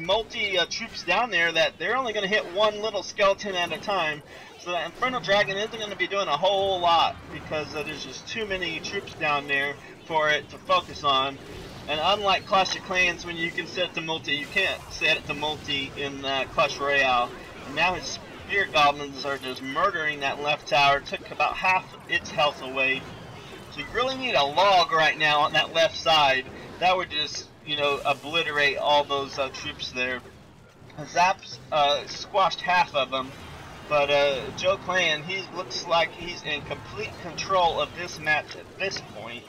troops down there that they're only going to hit one little skeleton at a time. So that Infernal Dragon isn't going to be doing a whole lot because there's just too many troops down there for it to focus on. And unlike Clash of Clans, when you can set it to multi, you can't set it to multi in Clash Royale. And now his Spear Goblins are just murdering that left tower. Took about half its health away. So you really need a log right now on that left side. That would just, you know, obliterate all those troops there. Zap's squashed half of them. But Joe Clan, he looks like he's in complete control of this match at this point.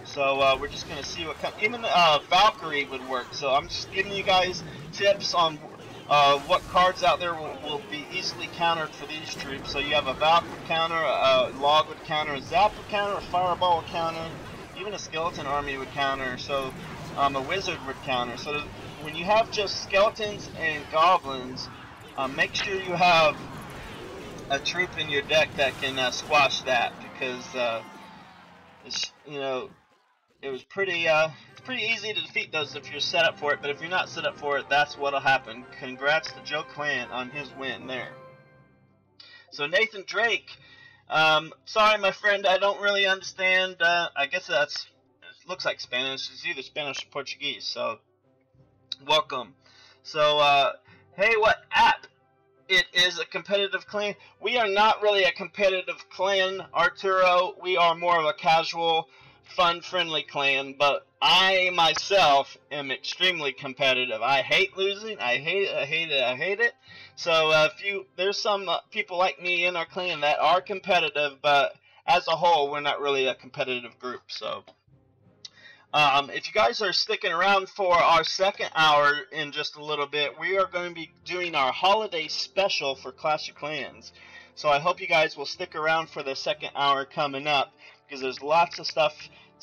So we're just going to see what comes. Even Valkyrie would work. So I'm just giving you guys tips on what cards out there will be easily countered for these troops. So you have a Valk would counter, a Log would counter, a Zap would counter, a Fireball would counter, even a Skeleton Army would counter. So a Wizard would counter. So when you have just Skeletons and Goblins, make sure you have a troop in your deck that can squash that, because it's, you know, it was pretty it's pretty easy to defeat those if you're set up for it, but if you're not set up for it, that's what'll happen. Congrats to Joe Clan on his win there. So Nathan Drake, sorry my friend, I don't really understand, I guess it looks like Spanish, it's either Spanish or Portuguese, so welcome. So hey, what app? It is a competitive clan. We are not really a competitive clan, Arturo. We are more of a casual, fun-friendly clan, but I myself am extremely competitive. I hate losing. I hate it. I hate it. I hate it. So there's some people like me in our clan that are competitive, but as a whole, we're not really a competitive group. So if you guys are sticking around for our second hour in just a little bit, we are going to be doing our holiday special for Clash of Clans. So I hope you guys will stick around for the second hour coming up, because there's lots of stuff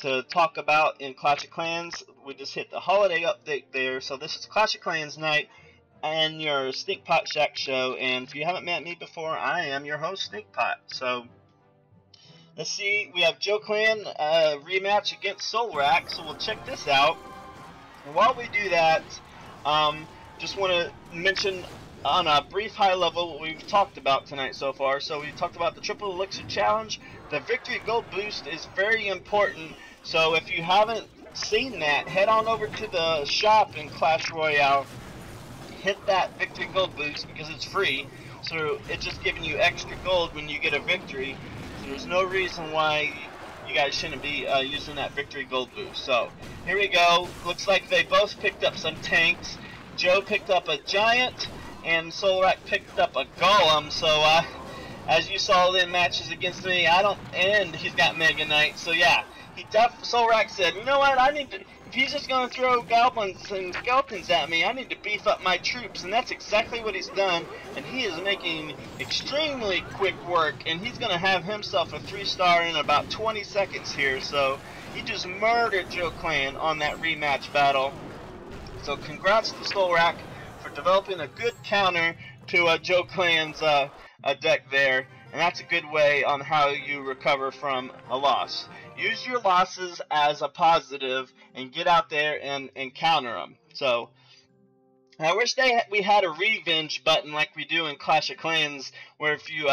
to talk about in Clash of Clans. We just hit the holiday update there. So this is Clash of Clans night and your Stinkpot Shack show. And if you haven't met me before, I am your host, Stinkpot. So let's see, we have Joe Clan rematch against Solrak, so we'll check this out. And while we do that, just want to mention on a brief high level what we've talked about tonight so far. So we talked about the Triple Elixir Challenge. The Victory Gold Boost is very important, so if you haven't seen that, head on over to the shop in Clash Royale. Hit that Victory Gold Boost because it's free, so it's just giving you extra gold when you get a victory. There's no reason why you guys shouldn't be using that Victory Gold Boost. So here we go. Looks like they both picked up some tanks. Joe picked up a Giant and Solrak picked up a Golem. So as you saw in matches against me, and he's got Mega Knight. So yeah, Solrak said, you know what, I need to, if he's just going to throw goblins and skeletons at me, I need to beef up my troops, and that's exactly what he's done, and he is making extremely quick work, and he's going to have himself a 3-star in about 20 seconds here, so he just murdered Joe Clan on that rematch battle. So congrats to Solrak for developing a good counter to Joe Clan's deck there, and that's a good way on how you recover from a loss. Use your losses as a positive and get out there and counter them. So I wish we had a revenge button like we do in Clash of Clans, where if you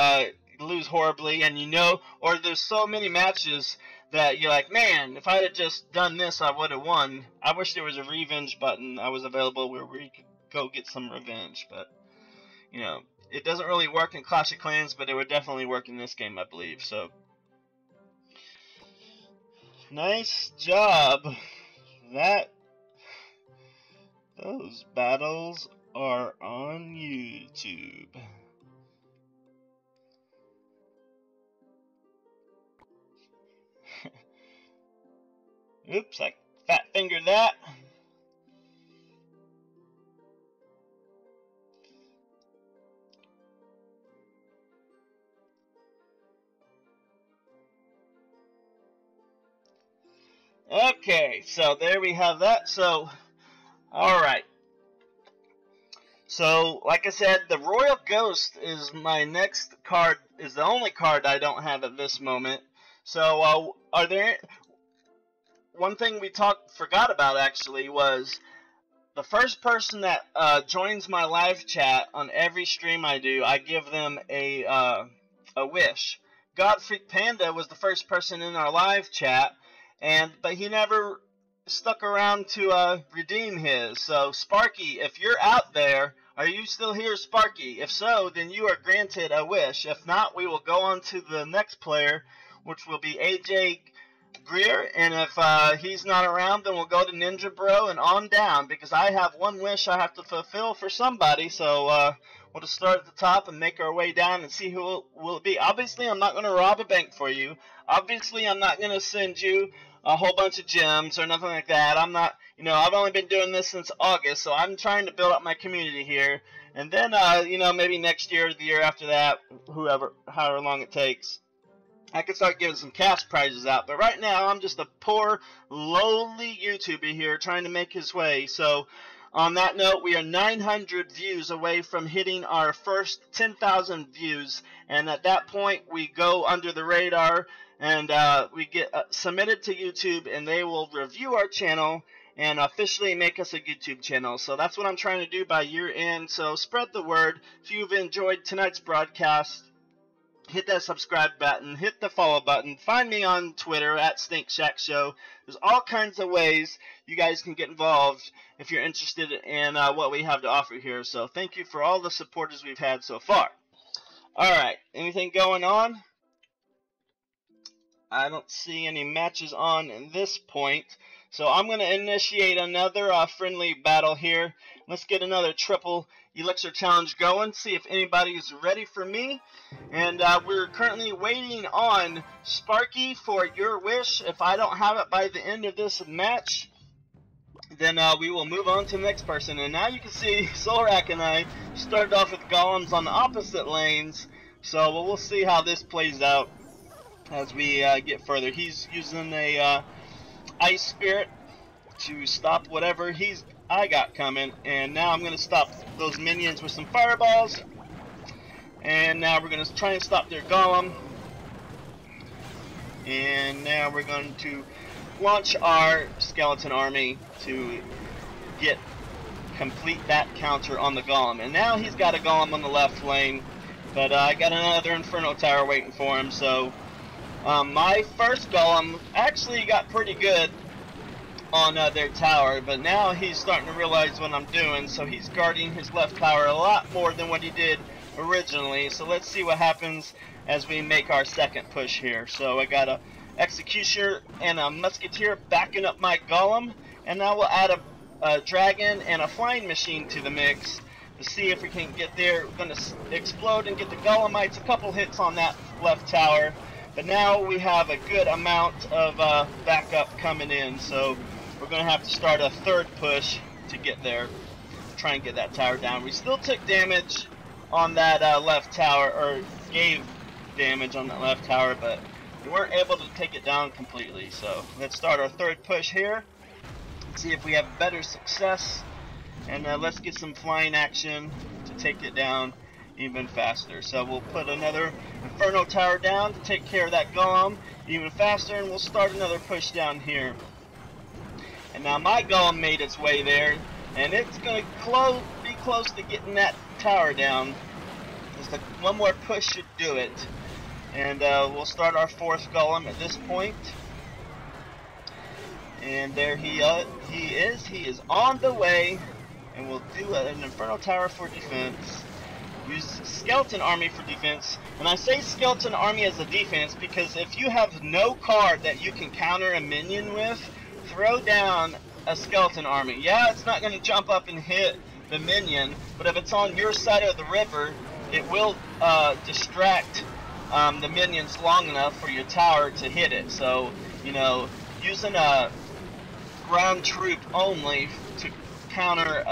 lose horribly and you know, or there's so many matches that you're like, man, if I had just done this, I would have won. I wish there was a revenge button that was available where we could go get some revenge, but you know, it doesn't really work in Clash of Clans, but it would definitely work in this game, I believe. So nice job. Those battles are on YouTube. Oops, I fat fingered that. Okay, so there we have that. So, alright. So, like I said, the Royal Ghost is my next card is the only card I don't have at this moment. So are there, one thing we forgot about actually was the first person that joins my live chat on every stream I do, I give them a wish. Godfreak Panda was the first person in our live chat, but he never stuck around to redeem his. So Sparky, if you're out there, are you still here, Sparky? If so, then you are granted a wish. If not, we will go on to the next player, which will be AJ Greer, and if he's not around, then we'll go to Ninja Bro and on down, because I have one wish I have to fulfill for somebody. So we'll just start at the top and make our way down and see who will it be. Obviously, I'm not going to rob a bank for you. Obviously, I'm not going to send you a whole bunch of gems or nothing like that. I'm not, I've only been doing this since August, so I'm trying to build up my community here. And then, maybe next year or the year after that, however long it takes, I could start giving some cash prizes out. But right now, I'm just a poor, lowly YouTuber here trying to make his way. So, on that note, we are 900 views away from hitting our first 10,000 views. And at that point, we go under the radar and we get submitted to YouTube, and they will review our channel and officially make us a YouTube channel. So that's what I'm trying to do by year end. So spread the word. If you've enjoyed tonight's broadcast, hit that subscribe button, hit the follow button, find me on Twitter at StinkShackShow. There's all kinds of ways you guys can get involved if you're interested in what we have to offer here. So thank you for all the supporters we've had so far. Alright, anything going on? I don't see any matches on at this point. So I'm going to initiate another friendly battle here. Let's get another triple Elixir challenge going. See if anybody's ready for me. And we're currently waiting on Sparky for your wish. If I don't have it by the end of this match, then we will move on to the next person. And now you can see Solrak and I started off with golems on the opposite lanes. So we'll see how this plays out as we get further. He's using a Ice Spirit to stop whatever I got coming, and now I'm going to stop those minions with some fireballs, and now we're going to try and stop their golem, and now we're going to launch our skeleton army to complete that counter on the golem. And now he's got a golem on the left lane, but I got another Inferno Tower waiting for him. So my first golem actually got pretty good on their tower, but now he's starting to realize what I'm doing, so he's guarding his left tower a lot more than what he did originally. So let's see what happens as we make our second push here. So I got a Executioner and a Musketeer backing up my golem, and now we'll add a dragon and a flying machine to the mix to see if we can get there. We're going to explode and get the golemites a couple hits on that left tower. But now we have a good amount of backup coming in, so we're going to have to start a third push to get there, try and get that tower down. We still took damage on that left tower, or gave damage on that left tower, but we weren't able to take it down completely. So let's start our third push here, see if we have better success, and let's get some flying action to take it down even faster. So we'll put another Inferno Tower down to take care of that golem even faster, and we'll start another push down here. And now my golem made its way there, and it's going to be close to getting that tower down. Just one more push should do it. And we'll start our fourth golem at this point. And there he is. He is on the way, and we'll do an Inferno Tower for defense. Use Skeleton Army for defense. And I say Skeleton Army as a defense because if you have no card that you can counter a minion with, throw down a Skeleton Army. Yeah, it's not going to jump up and hit the minion, but if it's on your side of the river, it will distract the minions long enough for your tower to hit it. So, using a ground troop only to counter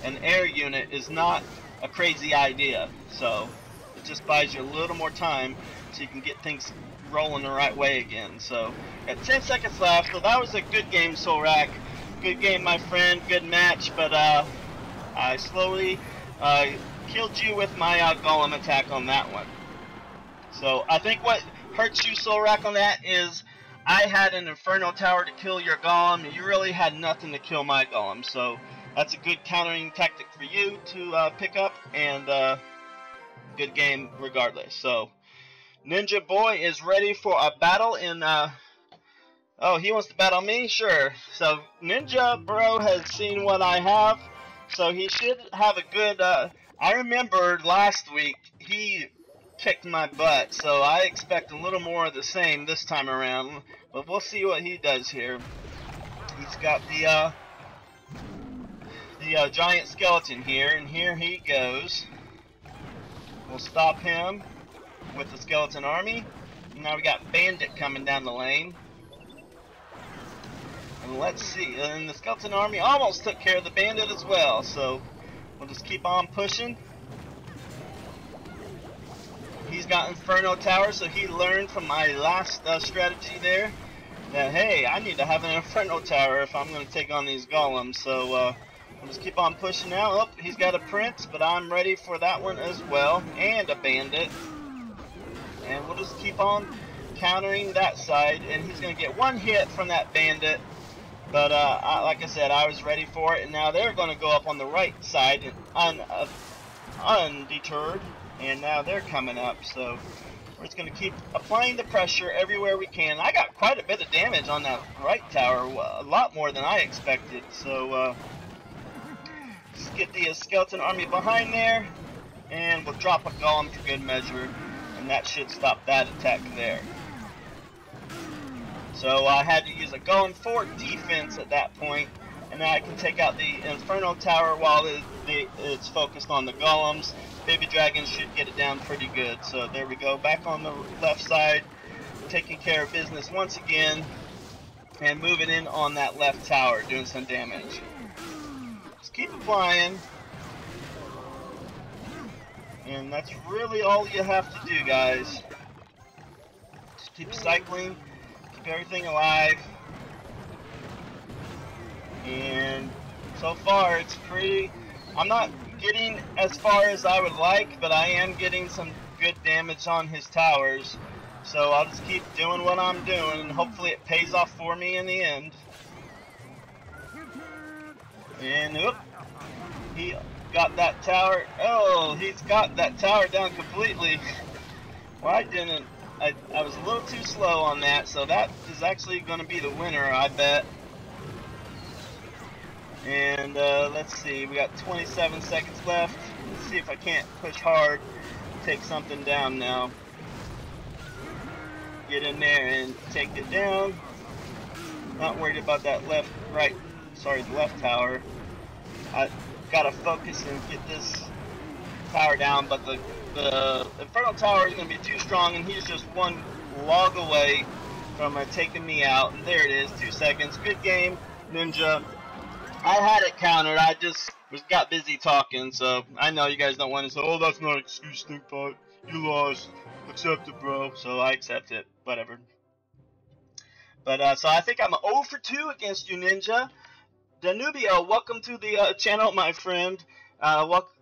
an air unit is not a crazy idea. So it just buys you a little more time so you can get things rolling the right way again. So at 10 seconds left. So that was a good game, Solrak. Good game, my friend. Good match, but I slowly killed you with my golem attack on that one. So I think what hurts you, Solrak, on that is I had an Inferno Tower to kill your Golem, and you really had nothing to kill my Golem. So that's a good countering tactic for you to pick up, and good game regardless. So Ninja Boy is ready for a battle in... oh, he wants to battle me? Sure. So Ninja Bro has seen what I have, so he should have a good... I remember last week he kicked my butt, so I expect a little more of the same this time around. But we'll see what he does here. He's got the giant skeleton here, and here he goes. We'll stop him with the skeleton army. Now we got Bandit coming down the lane. And let's see, and the skeleton army almost took care of the bandit as well, so we'll just keep on pushing. He's got Inferno Tower, so he learned from my last strategy there that, hey, I need to have an Inferno Tower if I'm going to take on these golems. So we'll just keep on pushing now. Oh, he's got a prince, but I'm ready for that one as well, and a bandit. And we'll just keep on countering that side, and he's going to get one hit from that bandit. But like I said, I was ready for it, and now they're going to go up on the right side undeterred. And now they're coming up, so we're just going to keep applying the pressure everywhere we can. I got quite a bit of damage on that right tower, a lot more than I expected. So let's get the skeleton army behind there, and we'll drop a golem for good measure, and that should stop that attack there. So I had to use a golem for defense at that point, and now I can take out the Inferno Tower while it's focused on the golems. Baby Dragon should get it down pretty good. So there we go, back on the left side, taking care of business once again, and moving in on that left tower, doing some damage. Just keep applying, and that's really all you have to do, guys. Just keep cycling, keep everything alive, and so far it's pretty... I'm not getting as far as I would like, but I am getting some good damage on his towers, so I'll just keep doing what I'm doing, and hopefully it pays off for me in the end. And oop, he got that tower. Oh, he's got that tower down completely. Why didn't I was a little too slow on that, so that is actually going to be the winner, I bet. And let's see, we got 27 seconds left. Let's see if I can't push hard, take something down now. Get in there and take it down. Not worried about that the left tower. I gotta focus and get this tower down, but the Inferno Tower is gonna be too strong, and he's just one log away from taking me out. And there it is, 2 seconds. Good game, Ninja. I had it countered, I just got busy talking, so I know you guys don't want to say, oh, that's not an excuse, Stinkpot, you lost, accept it, bro. So I accept it, whatever. But, so I think I'm 0 for 2 against you, Ninja. Danubio, welcome to the channel, my friend.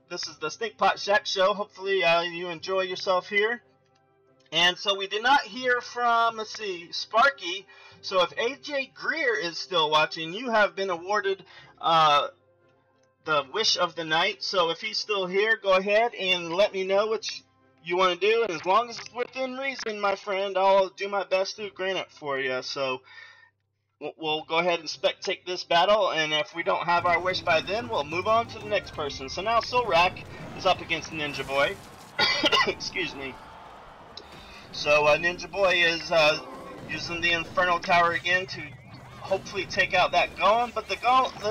This is the Stinkpot Shack Show. Hopefully you enjoy yourself here. And so we did not hear from, let's see, Sparky. So if AJ Greer is still watching, you have been awarded the wish of the night. So if he's still here, go ahead and let me know what you want to do. And as long as it's within reason, my friend, I'll do my best to grant it for you. So we'll go ahead and spectate this battle. And if we don't have our wish by then, we'll move on to the next person. So now Solrak is up against Ninja Boy. Excuse me. So Ninja Boy is using the Inferno Tower again to hopefully take out that golem, but the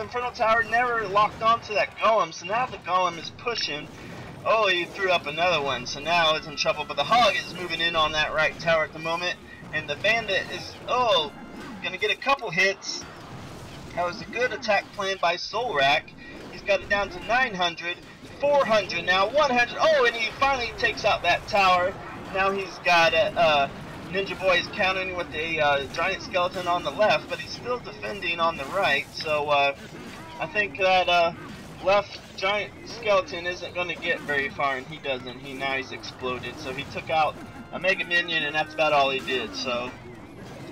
Inferno Tower never locked onto that golem, so now the golem is pushing. Oh, he threw up another one, so now it's in trouble, but the hog is moving in on that right tower at the moment, and the bandit is, oh, gonna get a couple hits. That was a good attack plan by Solrak. He's got it down to 900, 400, now 100, oh, and he finally takes out that tower. Now he's got Ninja Boy is countering with a giant skeleton on the left, but he's still defending on the right. So I think that left giant skeleton isn't going to get very far, and he doesn't. Now he's exploded. So he took out a Mega Minion, and that's about all he did. So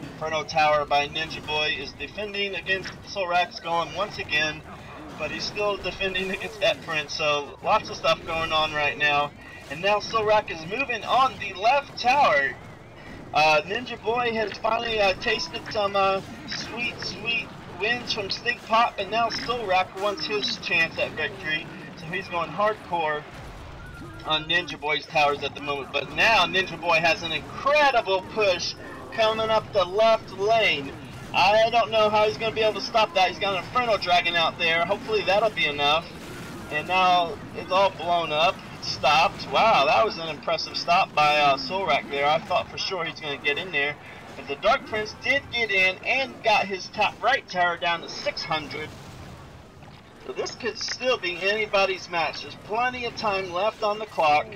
Inferno Tower by Ninja Boy is defending against Solrak's Golem once again, but he's still defending against Prince. So lots of stuff going on right now. And now Solrak is moving on the left tower. Ninja Boy has finally tasted some sweet wins from Stinkpot, and now Solrak wants his chance at victory. So he's going hardcore on Ninja Boy's towers at the moment. But now Ninja Boy has an incredible push coming up the left lane. I don't know how he's going to be able to stop that. He's got an Inferno Dragon out there. Hopefully that'll be enough. And now it's all blown up. Stopped. Wow, that was an impressive stop by Solrak there. I thought for sure he's going to get in there. But the Dark Prince did get in and got his top right tower down to 600. So this could still be anybody's match. There's plenty of time left on the clock.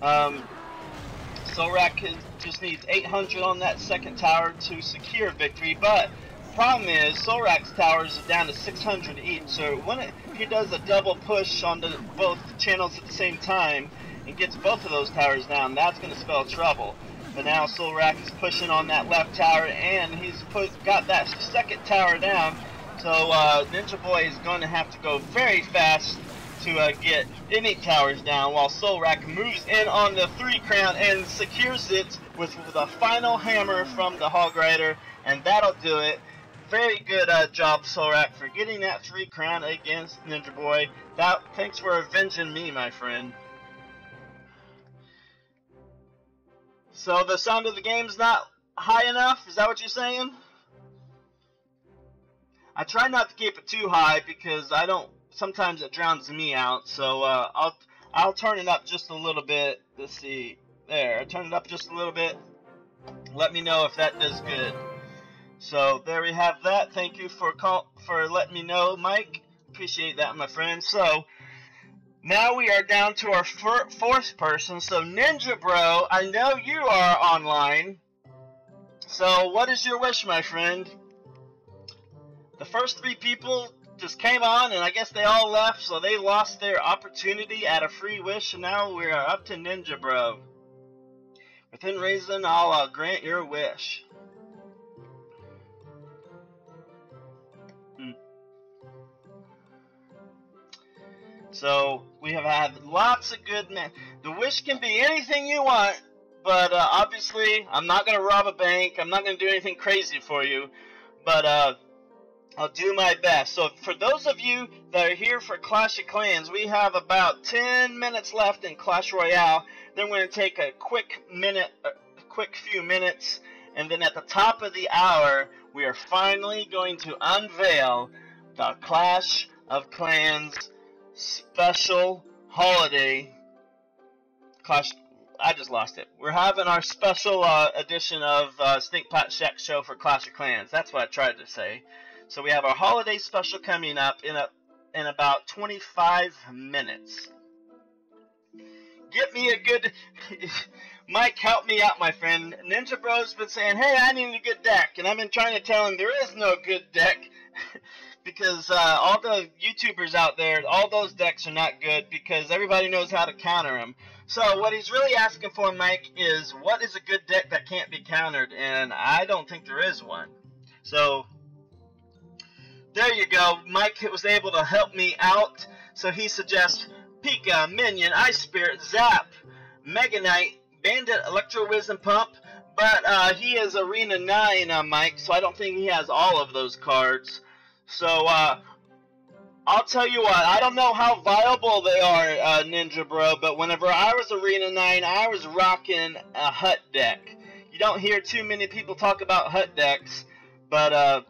Solrak just needs 800 on that second tower to secure victory, but the problem is Solrak's towers are down to 600 each, so when he does a double push on both channels at the same time and gets both of those towers down, that's going to spell trouble. But now Solrak is pushing on that left tower, and he's got that second tower down, so Ninja Boy is going to have to go very fast to get any towers down, while Solrak moves in on the 3 crown and secures it with the final hammer from the Hog Rider, and that'll do it. Very good job, Solrak, for getting that 3 crown against Ninja Boy. Thanks for avenging me, my friend. So the sound of the game's not high enough? Is that what you're saying? I try not to keep it too high because sometimes it drowns me out, so I'll turn it up just a little bit. Let's see. There, I turned it up just a little bit. Let me know if that does good. So there we have that. Thank you for letting me know, Mike. Appreciate that, my friend. So now we are down to our fourth person. So Ninja Bro, I know you are online. So what is your wish, my friend? The first 3 people just came on, and I guess they all left, so they lost their opportunity at a free wish, and now we're up to Ninja Bro. Within reason, I'll grant your wish. So we have had lots of good men. The wish can be anything you want, but obviously I'm not going to rob a bank. I'm not going to do anything crazy for you, but I'll do my best. So for those of you that are here for Clash of Clans, we have about 10 minutes left in Clash Royale. Then we're going to take a quick few minutes, and then at the top of the hour, we are finally going to unveil the Clash of Clans special holiday Clash. I just lost it. We're having our special edition of Stinkpot Shack Show for Clash of Clans. That's what I tried to say. So we have our holiday special coming up in about 25 minutes. Get me a good... Mike, help me out, my friend. Ninja Bro's been saying, hey, I need a good deck. And I've been trying to tell him there is no good deck. Because all the YouTubers out there, all those decks are not good because everybody knows how to counter them. So what he's really asking for, Mike, is what is a good deck that can't be countered? And I don't think there is one. So there you go. Mike was able to help me out. So he suggests Pika, Minion, Ice Spirit, Zap, Mega Knight, Bandit, Electro Wisdom Pump. But he is Arena 9, Mike, so I don't think he has all of those cards. So I'll tell you what, I don't know how viable they are, Ninja Bro, but whenever I was Arena 9, I was rocking a hut deck. You don't hear too many people talk about hut decks, but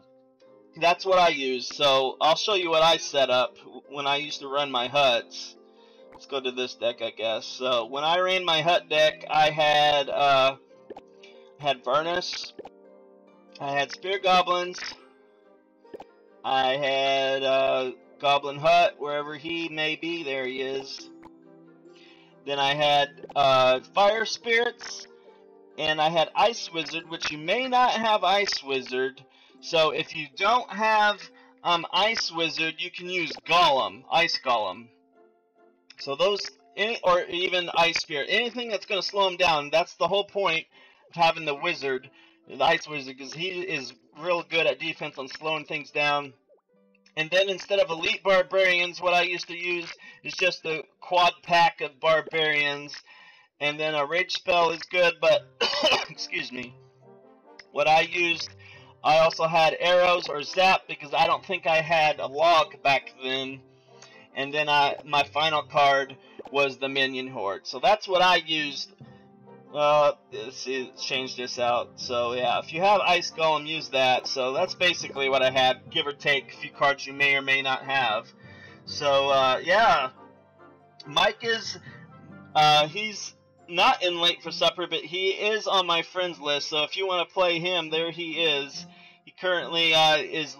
that's what I use. So I'll show you what I set up when I used to run my huts. Let's go to this deck, I guess. So when I ran my hut deck, I had Vernus, I had Spear Goblins, I had Goblin Hut, wherever he may be, there he is. Then I had Fire Spirits, and I had Ice Wizard, which you may not have Ice Wizard. So if you don't have Ice Wizard, you can use Golem, Ice Golem. So those or even Ice Spirit, anything that's going to slow him down. That's the whole point of having the Wizard, the Ice Wizard, because he is real good at defense on slowing things down. And then instead of Elite Barbarians, what I used to use is just the quad pack of Barbarians. And then a Rage Spell is good, but, excuse me, what I used, I also had Arrows or Zap, because I don't think I had a Log back then. And then my final card was the Minion Horde. So that's what I used. Let's see, change this out. So yeah, if you have Ice Golem, use that. So that's basically what I had, give or take a few cards you may or may not have. So yeah, Mike is, he's not in late for supper, but he is on my friends list. So if you want to play him, there he is. He currently is.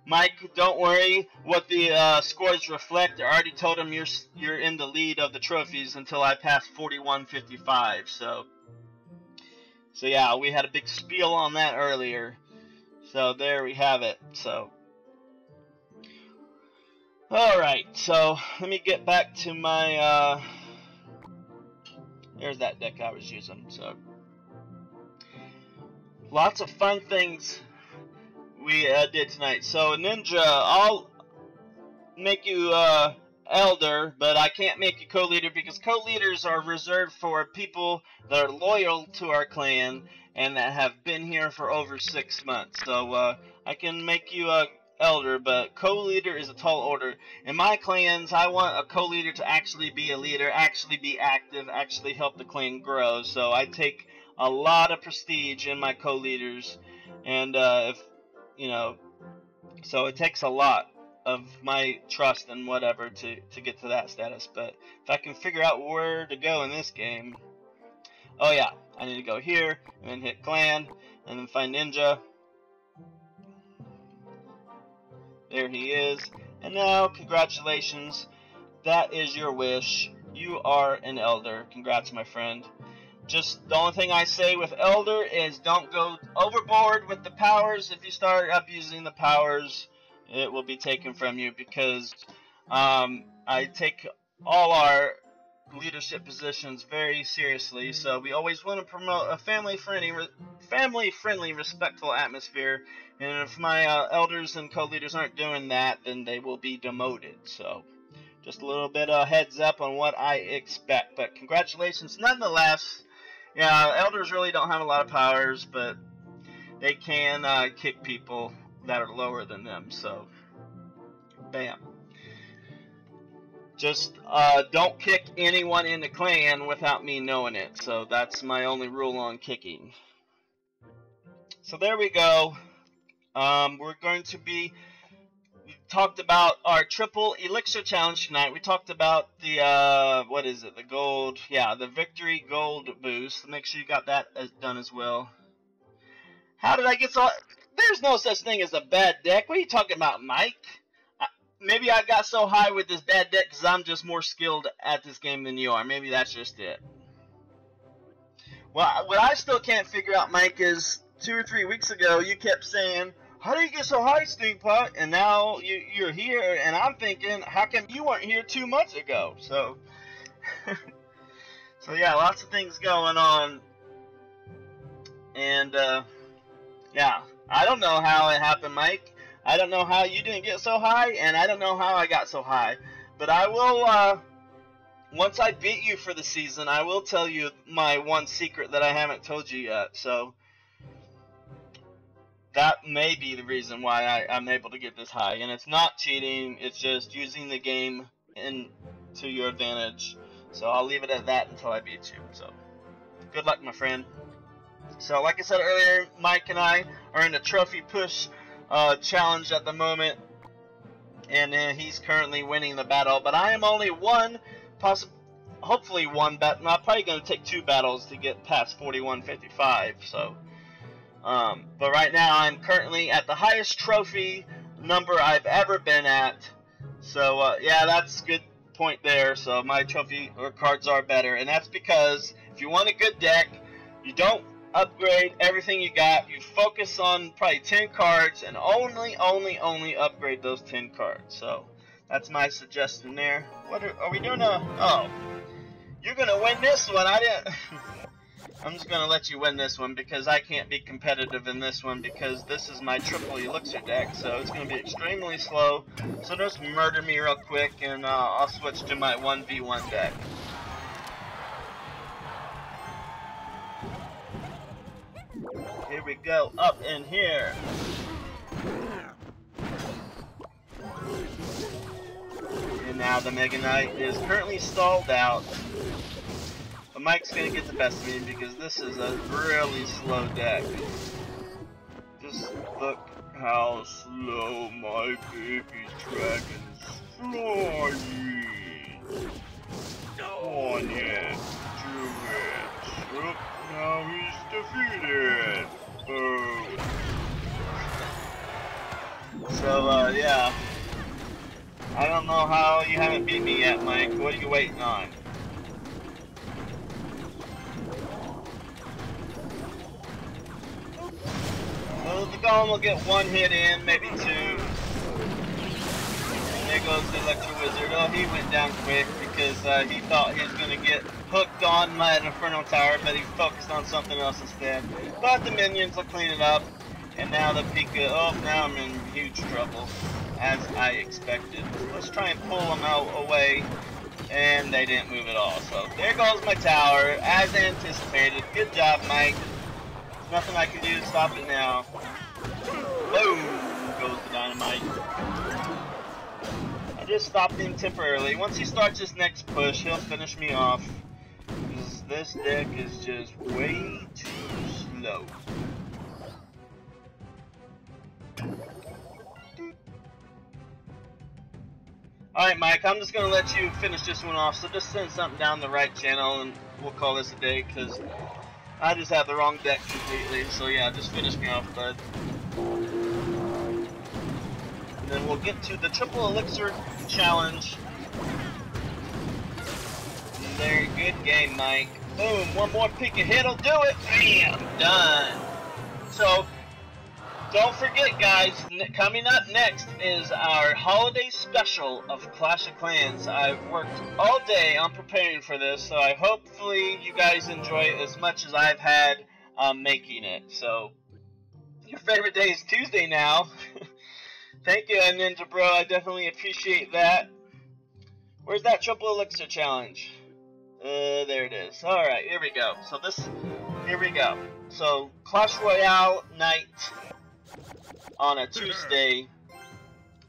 Mike, don't worry what the scores reflect. I already told him you're in the lead of the trophies until I pass 41.55. So yeah, we had a big spiel on that earlier. So there we have it. So all right. So let me get back to my. There's that deck I was using. So lots of fun things we did tonight. So Ninja, I'll make you elder, but I can't make you co-leader because co-leaders are reserved for people that are loyal to our clan and that have been here for over 6 months. So I can make you a elder, but co-leader is a tall order. In my clans, I want a co-leader to actually be a leader, actually be active, actually help the clan grow. So I take a lot of prestige in my co-leaders, and if you know, so it takes a lot of my trust and whatever to get to that status. But if I can figure out where to go in this game, oh yeah, I need to go here and then hit clan and then find Ninja. There he is. And now, congratulations, that is your wish. You are an elder. Congrats, my friend. Just the only thing I say with elder is don't go overboard with the powers. If you start abusing the powers, it will be taken from you, because I take all our leadership positions very seriously. So we always want to promote a family-friendly, respectful atmosphere. And if my elders and co-leaders aren't doing that, then they will be demoted. So just a little bit of heads up on what I expect. But congratulations nonetheless. Yeah, elders really don't have a lot of powers, but they can kick people that are lower than them. So, bam. Just don't kick anyone in the clan without me knowing it. So that's my only rule on kicking. So there we go. We're going to be... We talked about our triple Elixir challenge tonight. We talked about the, what is it, the gold, yeah, the victory gold boost. Make sure you got that done as well. How did I get so... There's no such thing as a bad deck. What are you talking about, Mike? Maybe I got so high with this bad deck because I'm just more skilled at this game than you are. Maybe that's just it. Well, what I still can't figure out, Mike, is 2 or 3 weeks ago you kept saying, how do you get so high, Stinkpot? And now you're here, and I'm thinking, how come you weren't here 2 months ago? So, so yeah, lots of things going on. And, yeah, I don't know how it happened, Mike. I don't know how you didn't get so high, and I don't know how I got so high. But I will, once I beat you for the season, I will tell you my one secret that I haven't told you yet. So that may be the reason why I'm able to get this high. And it's not cheating, it's just using the game to your advantage. So I'll leave it at that until I beat you. So good luck, my friend. So like I said earlier, Mike and I are in the trophy push challenge at the moment, and he's currently winning the battle, but I am only hopefully one battle. I'm probably going to take 2 battles to get past 41.55. So but right now I'm currently at the highest trophy number I've ever been at. So yeah, that's a good point there. So my trophy or cards are better, and that's because if you want a good deck, you don't upgrade everything you got. You focus on probably 10 cards and only upgrade those 10 cards. So that's my suggestion there. What are we doing? Oh, You're gonna win this one. I didn't. I'm just gonna let you win this one because I can't be competitive in this one because this is my triple Elixir deck, so it's gonna be extremely slow. So just murder me real quick, and I'll switch to my 1v1 deck. Here we go, up in here. And now the Mega Knight is currently stalled out. But Mike's gonna get the best of me because this is a really slow deck. Just look how slow my baby dragon is flying. On it, do it. Oh, now he's defeated. Oh. So, yeah. I don't know how you haven't beat me yet, Mike. What are you waiting on? Well, the Golem will get one hit in, maybe two. And there goes the Electro Wizard. Oh, he went down quick because he thought he was going to get hooked on my Inferno Tower, but he focused on something else instead. But the minions will clean it up. And now the Pika, oh, now I'm in huge trouble, as I expected. Let's try and pull them out away, and they didn't move at all. So there goes my tower, as anticipated. Good job, Mike. There's nothing I can do to stop it now. Boom! Goes the dynamite. I just stopped him temporarily. Once he starts his next push, he'll finish me off. Because this deck is just way too slow. Alright, Mike, I'm just going to let you finish this one off, so just send something down the right channel and we'll call this a day, because I just have the wrong deck completely. So yeah, just finish me off, bud. And then we'll get to the triple Elixir challenge. And there, good game, Mike. Boom, one more Pika hit will do it. Bam, done. So, don't forget, guys, coming up next is our holiday special of Clash of Clans. I've worked all day on preparing for this, so hopefully you guys enjoy it as much as I've had making it. So, your favorite day is Tuesday now. Thank you, Ninja Bro. I definitely appreciate that. Where's that triple Elixir challenge? There it is. Alright, here we go. So here we go. So, Clash Royale night on a Tuesday.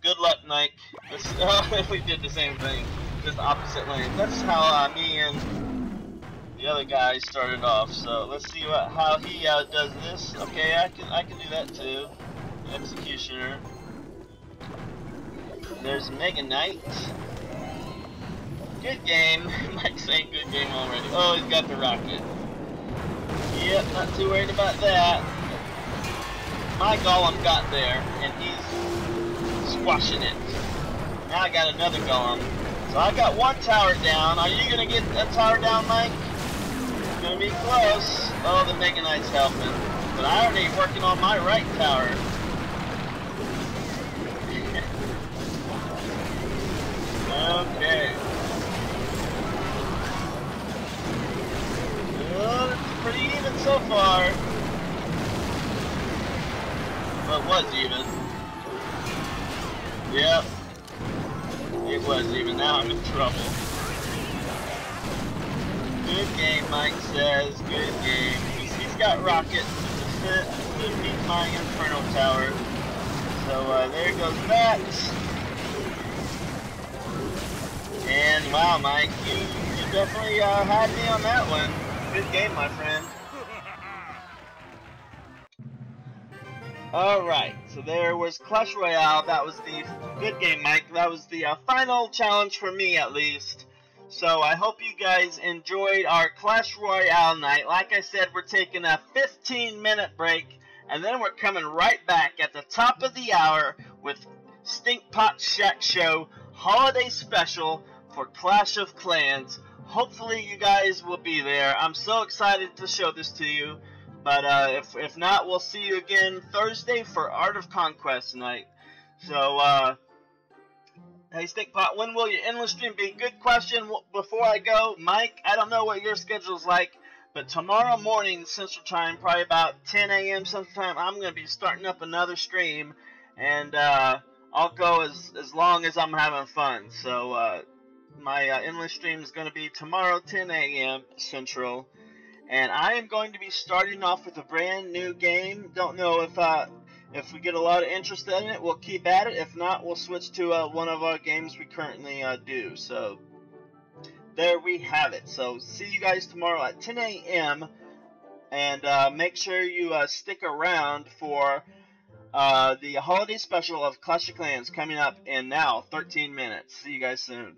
Good luck, Mike. We did the same thing, just opposite lanes. That's how me and the other guy started off. So let's see how he does this. Okay, I can do that too. Executioner. There's Mega Knight. Good game. Mike's saying good game already. Oh, he's got the rocket. Yep, not too worried about that. My Golem got there, and he's squashing it. Now I got another Golem. So I got one tower down. Are you going to get a tower down, Mike? It's going to be close. Oh, the Mega Knight's helping. But I already working on my right tower. Okay. Well, it's pretty even so far. Well, it was even. Yep. It was even. Now I'm in trouble. Good game, Mike says. Good game. He's got rockets to beat my Inferno Tower. So there goes that. And wow, Mike, you definitely had me on that one. Good game, my friend. Alright, so there was Clash Royale. That was the good game, Mike. That was the final challenge for me, at least. So I hope you guys enjoyed our Clash Royale night. Like I said, we're taking a 15-minute break, and then we're coming right back at the top of the hour with Stinkpot Shack Show Holiday Special for Clash of Clans. Hopefully you guys will be there. I'm so excited to show this to you. But if not, we'll see you again Thursday for Art of Conquest night. So Hey, Stinkpot, when will your endless stream be? Good question. Before I go, Mike, I don't know what your schedule's like, but tomorrow morning Central Time, probably about 10 a.m. sometime, I'm going to be starting up another stream, and I'll go as long as I'm having fun. So my endless stream is going to be tomorrow 10 a.m. Central, and I am going to be starting off with a brand new game. Don't know if we get a lot of interest in it, we'll keep at it. If not, we'll switch to one of our games we currently do. So there we have it. So see you guys tomorrow at 10 a.m. And make sure you stick around for the holiday special of Clash of Clans coming up in now 13 minutes. See you guys soon.